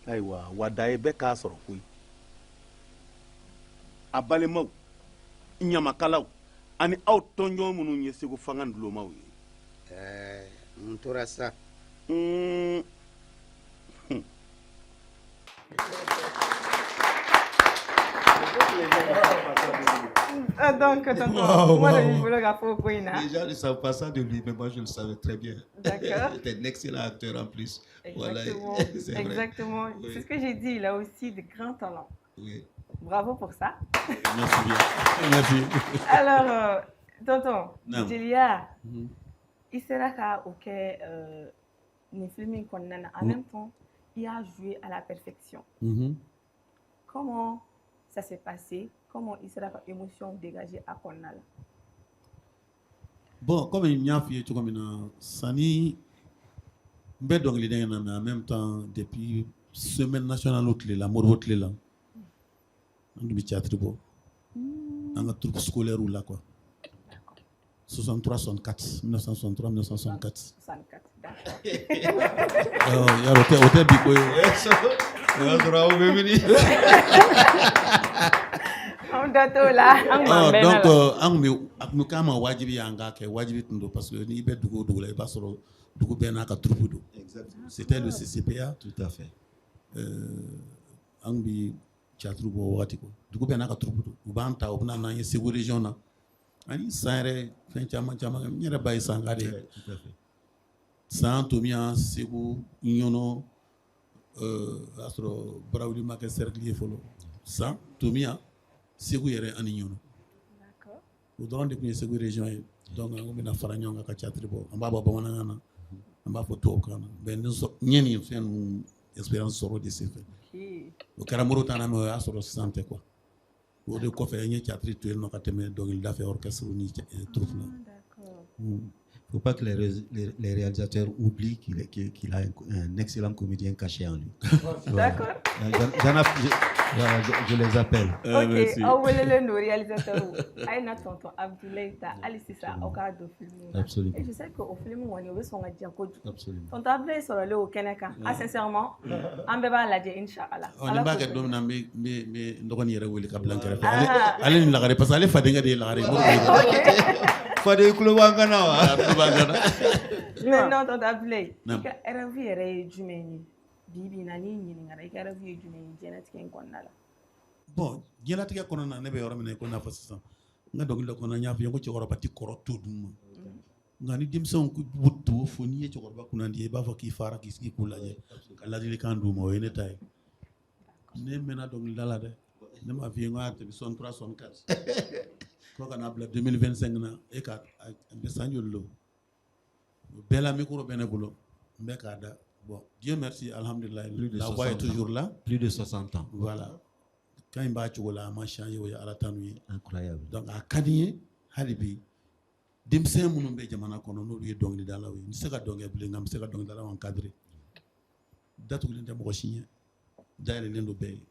ayiwa wada ye bɛɛ k'a sɔrɔ koyi a balimaw ɲamakalaw ani aw tɔnjɔn minnu ye segu fanga dulɔmaw ye n tora sa Donc, les gens ne savent pas ça de lui, mais moi je le savais très bien. D'accord. Il était un excellent acteur en plus. Exactement. Voilà. C'est vrai. Exactement. Oui. C'est ce que j'ai dit, il a aussi de grands talents. Oui. Bravo pour ça. Merci bien. Merci. Alors, tonton, Non. Julia, il sera qu'à les films qu'on a en même temps, il a joué à la perfection. Comment ça s'est passé? Comment il sera émotion dégagée à Konal? Bon, comme il y a fait, Sani, mais en même temps, depuis semaine nationale, la mort là, on a théâtre beau, on a truc scolaire ou là quoi. 63, 64, 1963, 1964. 64, d'accord. Il y a l'hôtel Bico. Donc, nous avons wajibi anga ke wajibi tundo parce que ni be dugu la ba soro dugu be na ka troupe do. C'était le CCPA. Tout à fait. Angbi théâtre bo wati ko. Dugu be na ka troupe do. U ban ta obna na ye Segu région na. Ani sare fen chama nyere bay sangade. Tout à fait. San tomia Segu nyono asro brawli ma ke cercle folo. San tomia Segu yere ani nyono. Au droit de la Segu région, donc on a fait un peu de théâtre. On va avoir on va faire tout. Mais nous avons une expérience sur des faits. Au Caramoro, on a mis sur le santé quoi. Au de quoi faire un théâtre, tu es dans le donc il a fait orchestre ni troupe là. Il ne faut pas que les réalisateurs oublient qu'il a un excellent comédien caché en lui. D'accord. Je les appelle. Ok, on va le réalisateur. Aïna tonton Abdoulaye ta Alicissa au cas de film. Absolument. Et je sais qu'au film on est son dire quoi. Absolument. Tonton Abdoulaye sur le au Keneka. Ah sincèrement, on va la dire Inch'Allah. On est pas que dom na mais ndoko ni rewe le kablan kare. Allez ni la gare parce que allez fadenga de la gare. Fade kulubangana wa. Mais non tonton Abdoulaye. Ka RV yere jumeni. Bibi na ni ni ngara ka RV jumeni jenatique en konnala. Bon, jenatique kono na ne be yoro mena ko na fasisa. Nga dogil ko na nya fi ko ci woro bati koro tudum. Nga ni dimson ku buttu fo ni ci woro ba kunandi ba fa ki fara ki ski kulaje. Kala dili kan du mo ene tay. Ne mena dogil dala de. Ne ma fi nga te 63 64. Ko kana bla 2025 na e ka be sanjol lo. Bela micro benebulo mbeka da. Bon, Dieu merci, alhamdulillah, la voix est toujours là. Plus de 60 ans. Voilà. Quand il m'a changé, il m'a changé à la tanouille. Incroyable. Donc, à Kanye, Halibi, Dimse Mounumbe Jamana Kono, nous lui donnons dans la vie. Nous sommes dans la vie, nous sommes dans la vie encadrée. Datu l'inde mochine, d'ailleurs l'inde obéit.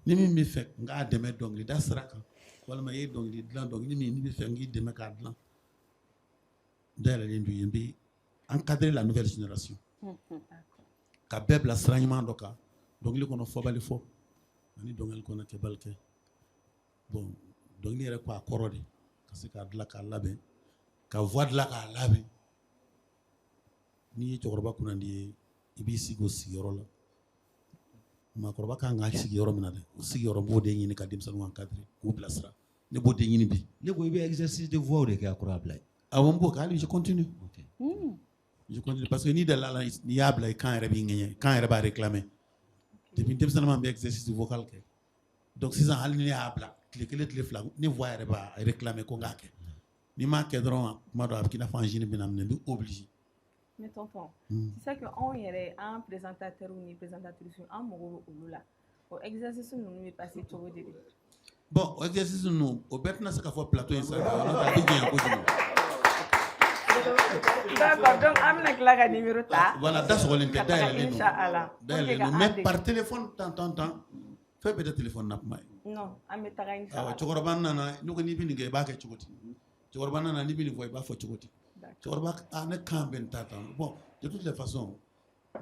Nimi mi fait, nga deme dongli, da sraka. Wala ma ye dongli, dlan dongli, nimi mi fait, ngi deme ka dlan. D'ailleurs l'inde yembi, encadrer la nouvelle génération. Ka bɛɛ bila sira ɲuman dɔ kan dɔnkili kɔnɔ fɔbali fɔ ani dɔnkili kɔnɔ kɛbali kɛ bon dɔnkili yɛrɛ ko a kɔrɔ de ka se k'a dilan k'a labɛn ka voix dilan k'a labɛn n'i ye cɛkɔrɔba kunnandi ye i b'i sigi o sigiyɔrɔ la maakɔrɔba kan k'a sigiyɔrɔ min na dɛ o sigiyɔrɔ b'o de ɲini ka denmisɛnninw encadrer k'u bilasira ne b'o de ɲini bi ne ko i bɛ exercice de voix de kɛ a kɔrɔ a bila ye awɔ n b'o kɛ hali je continue. Je continue parce que ni de là ni y a bla quand il revient quand il va réclamer depuis département bien exercice vocal donc si ça ni a bla les flag ni voix il va réclamer qu'on a ni ma kedron ma do abkina fanjini binam ne obligé. Mais tonton, c'est ça que on irait un présentateur ou une présentatrice en mogo ou là au exercice nous nous passer tout de Bon, exercice nous, au bêtement, c'est qu'à faire plateau et ça. D'accord, donc am nak la numéro ta. Voilà, that's all in Inch'Allah. Mais par téléphone, temps, fais peut-être téléphone n'a pas. Non, am metara Inch'Allah. Ah, chokorban nana, nous ko ni bini ge ba ke chokoti. Chokorban nana ni bini voy ba fo chokoti. Chokorba ne kan ben tata. Bon, de toutes les façons,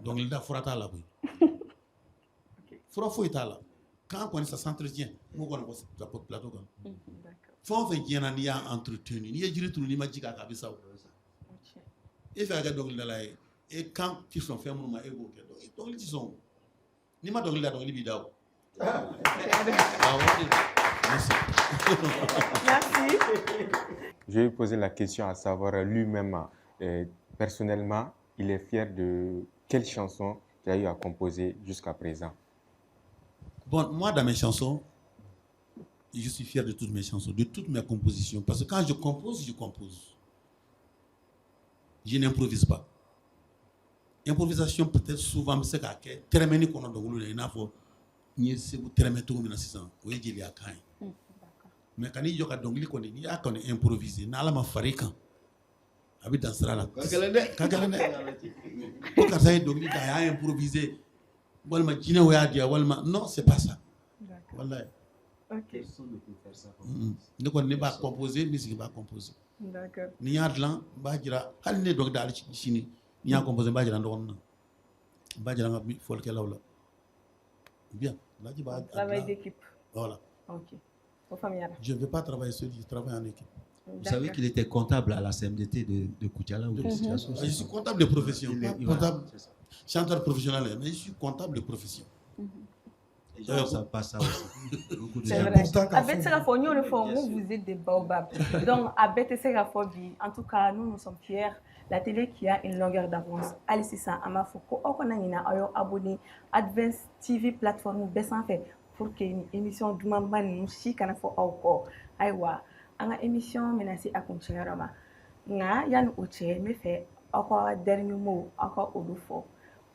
donc il da furata la boy. OK. Fura fo itala. Quand on ça s'entretient, nous on va pour plateau comme. D'accord. Faut faire bien ni a entretenu. Ni jiri tulu ni majika kabisa. OK. Et faire donc la la et quand tu sont fait mon ma ego donc ils sont ni ma donc la donc libidao. Merci. Je vais poser la question à savoir lui-même, personnellement, il est fier de quelle chanson qu'il a eu à composer jusqu'à présent. Bon, moi dans mes chansons, je suis fier de toutes mes chansons, de toutes mes compositions. Parce que quand je compose. Je n'improvise pas. Improvisation peut-être souvent, c'est que très bien qu'on a dans le nafo. Ni c'est vous très mettre au minus 600. Oui, il y a quand. Mais quand il y a donc l'école, il y a qu'on improviser. N'a la ma farika. Habite dans cela là. Quand ça est donc il y a improviser. Walma dîner ou à dire walma non c'est pas ça. Voilà. OK. Ne connais pas composer, mais c'est pas composer. D'accord. Ni a de l'an, bajira. Hal ne donc dans chini. Ni a composé bajira ndon. Bajira ngabi folke lawla. Bien. Là, tu vas travail d'équipe. Voilà. OK. Je ne veux pas travailler seul, je travaille en équipe. Vous savez qu'il était comptable à la CMDT de Koutiala ou Je suis comptable de profession. Comptable, chanteur professionnel, mais je suis comptable de profession. Ça passe ça aussi. C'est vrai. Avec ce vous êtes des baobabs. Donc, avec ce en tout cas, nous sommes fiers. La télé qui a une longueur d'avance. Allez, c'est ça. Amafoko, on a abonné Advance TV plateforme Bessan fait pour que une émission du moment nous si kana fo encore. Aywa, anga émission menacée à continuer rama. Nga yan oche me fait encore dernier mot encore au fort.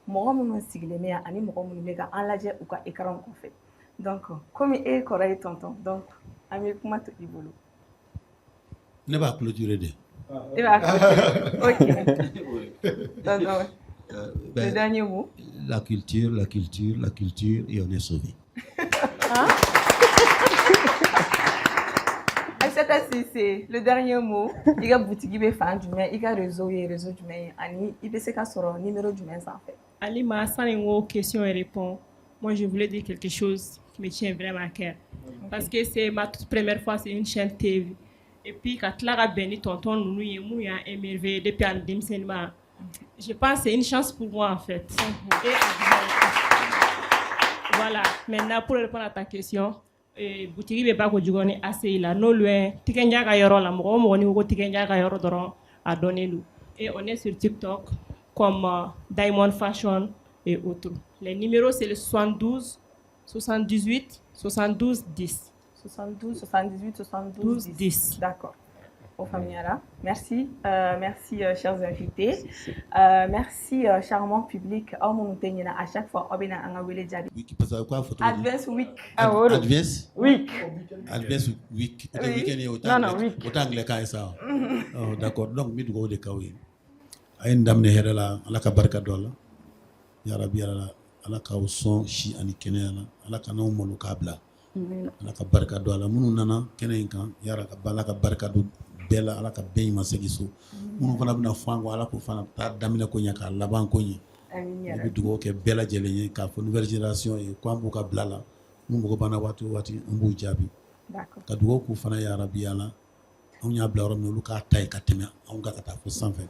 Mɔgɔ minnu sigilen bɛ yan ani mɔgɔ minnu bɛ ka an lajɛ u ka écran kɔfɛ donc comme e kɔrɔ ye tonton donc an bɛ kuma to i bolo. Ne b'a clôturer de. E b'a clôturer. OK. Donc le dernier mot. La culture et on est sauvé. C'est le dernier mot. Il y a boutique be fan du mais il y a réseau du mais ani il peut se ka soro numéro du mais en fait. Alima, sans une question et réponse, moi je voulais dire quelque chose qui me tient vraiment à cœur. Parce que c'est ma toute première fois sur une chaîne TV. Et puis quand Clara Beni tonton nous y a émerveillé depuis un démembrement. Je pense que c'est une chance pour moi en fait. Et voilà, maintenant pour répondre à ta question, boutique be ba ko jugoni assez là no loin tikenja ka yoro la mo ni ko tikenja ka yoro doron a donner nous. Et on est sur TikTok comme Diamond Fashion et autres. Les numéros, c'est le 72, 78, 72, 10. 72, 78, 72, 10. D'accord. Au Famiara. Merci. Merci, chers invités. Merci, charmant public. À chaque fois, Advance Week. Advance Week. Advance Week. Non, Week. Oh, d'accord. Donc, mi dugo de kawi. Ay ndam ne herala ala ka barka dola ya rabbi ala ka son shi ani kenela ala ka no molu kabla ala ka barka dola munu nana kenen kan ya rabbi ala ka barka do bela ala ka be ma segiso munu fana bina fango ala ko fana ta damina ko nyaka laban ko nyi amin dugo ke bela jelenye ka fo nouvelle génération e ko ambu ka blala mu ko bana wati ambu jabi d'accord ka dugo ko fana ya rabbi ala on ya bla rom lu ka tay ka teme on ga ka ta fo sanfé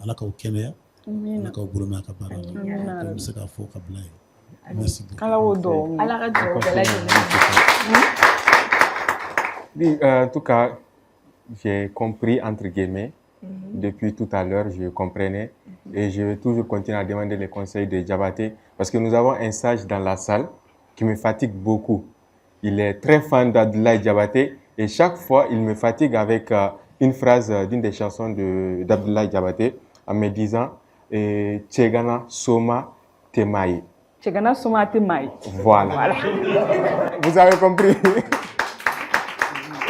ala ka kenya ala ka bolo ma ka bara comme c'est ka fo ka blay merci beaucoup ala wodo ala radio en tout cas j'ai compris entre guillemets depuis tout à l'heure je comprenais et je vais toujours continuer à demander les conseils de Diabaté parce que nous avons un sage dans la salle qui me fatigue beaucoup. Il est très fan d'Abdoulaye Diabaté et chaque fois il me fatigue avec une phrase d'une des chansons d'Abdoulaye Diabaté en me disant Tchegana Soma Temaï. Tchegana Soma Temaï. Voilà. Vous avez compris.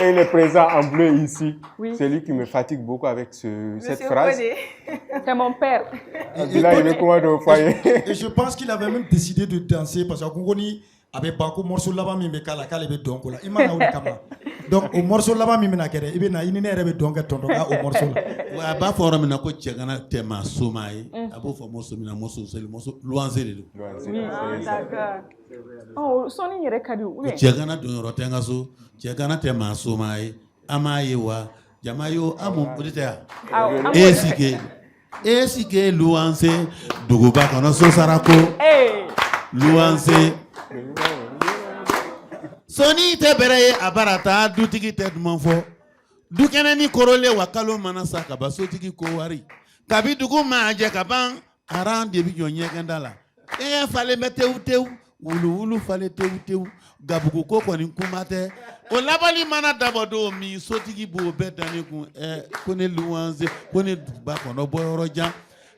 Et il est présent en bleu ici. Oui. C'est lui qui me fatigue beaucoup avec cette phrase. C'est mon père. Là, il est comment au foyer. Et je pense qu'il avait même décidé de danser parce que Kongoni avait beaucoup de morceaux là-bas, mais il donc au morceau là-bas, il y a des au morceau là. Wa ba fora mina ko cegana tema somai abo fo morceau mina morceau c'est le morceau loisir de D'accord. Oh, soni yere kadi ou bien cegana do rotenga so cegana tema somai amaye wa jamayo amu budita esike luanse duguba kono so sarako luanse soni te bere abarata dutigi te dumanfo dukene ni korole wakalo manasa kaba sotigi ko wari kabi dugu maje kaban aran de bi jonye gandala fale meteu wulu fale teu gabugo ko ko ni kumate o labali mana dabodo mi sotigi bo bedani ku kone luanze kone ba kono boyoro jan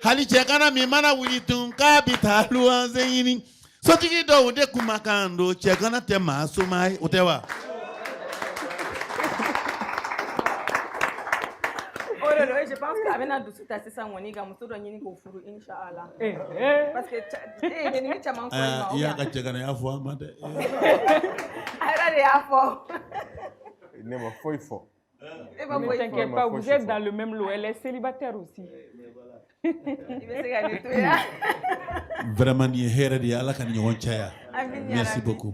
hali chekana mi mana wulitun kabita luanze yini sotigi do de kumakando chekana tema sumai utewa Je pense qu'avec un dossier assez ça, on y a un tour de nini go furu, Inch'Allah. Parce que il y a tellement de choses. Il y a quelque chose à voir, madame. Allez, à fort. Ne me faut fort. Ne t'inquiète pas, vous êtes dans le même lot. Elle est célibataire aussi. Vraiment, ni heredi ala kan ñewon chaya. Merci beaucoup.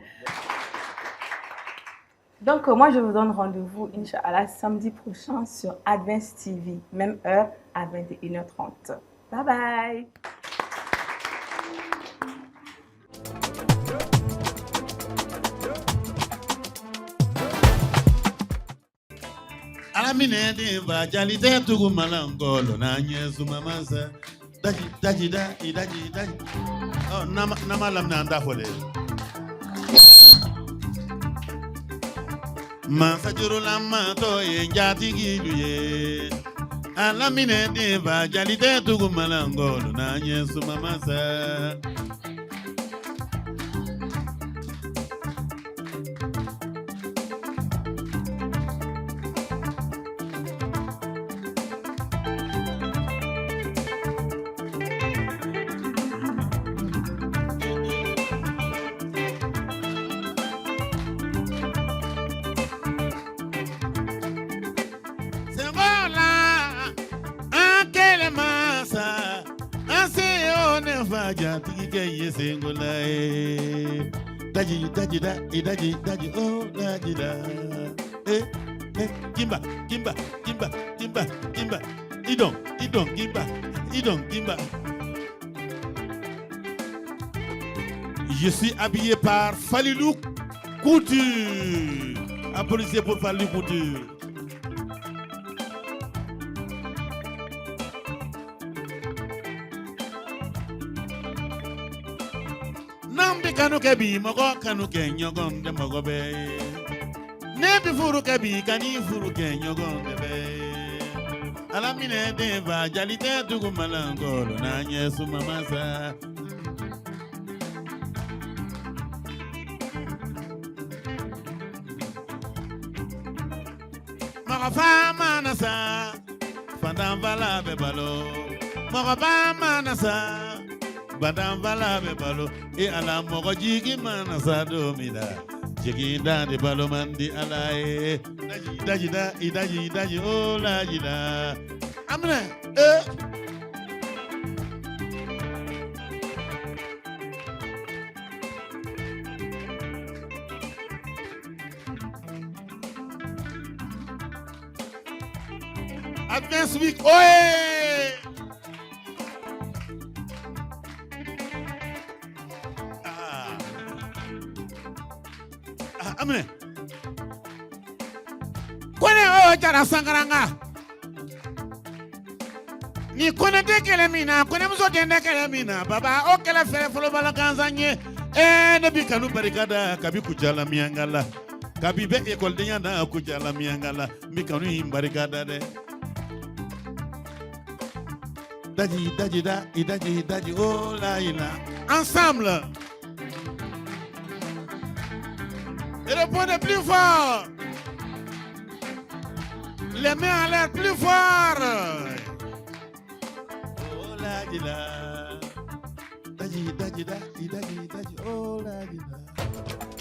Donc, moi, je vous donne rendez-vous, Inch'Allah, samedi prochain sur Advance TV, même heure à 21h30. Bye bye. Alamine de va jalite tugu malangolo na nyesu mamasa daji oh nama lam na ndafole Masa juru lama to ye jati giluye Alamine de va jalite tugu malangolo na nyesu mamasa Daji oh daji da kimba idon kimba je suis habillé par Falilou Couture. Applaudissez pour Falilou Couture. Kanu kebi mogo kanu ke nyogon de mogo be nebi furu kebi kani furu ke nyogon de be alamine de va jalite tugu malangolo na nyesu mamasa mogo fama nasa fandam vala be balo mogo fama nasa Badam vala be balo e ala mogo jigi mana sado mida jigi da de balo mandi ala e daji o la jida amna Advance week oye amne kone o jara sangaranga ni kone de kele mina kone muso de kele mina baba o kele fere folo bala kanzanye ne bi kanu barikada kabi kujala miangala kabi be école de nyanda kujala miangala mi kanu barikada de daji oh la ila ensemble. Et répondez plus fort. Les mains en l'air plus fort. Oh la di la. Daji, daji, daji, daji, daji. Oh la di la.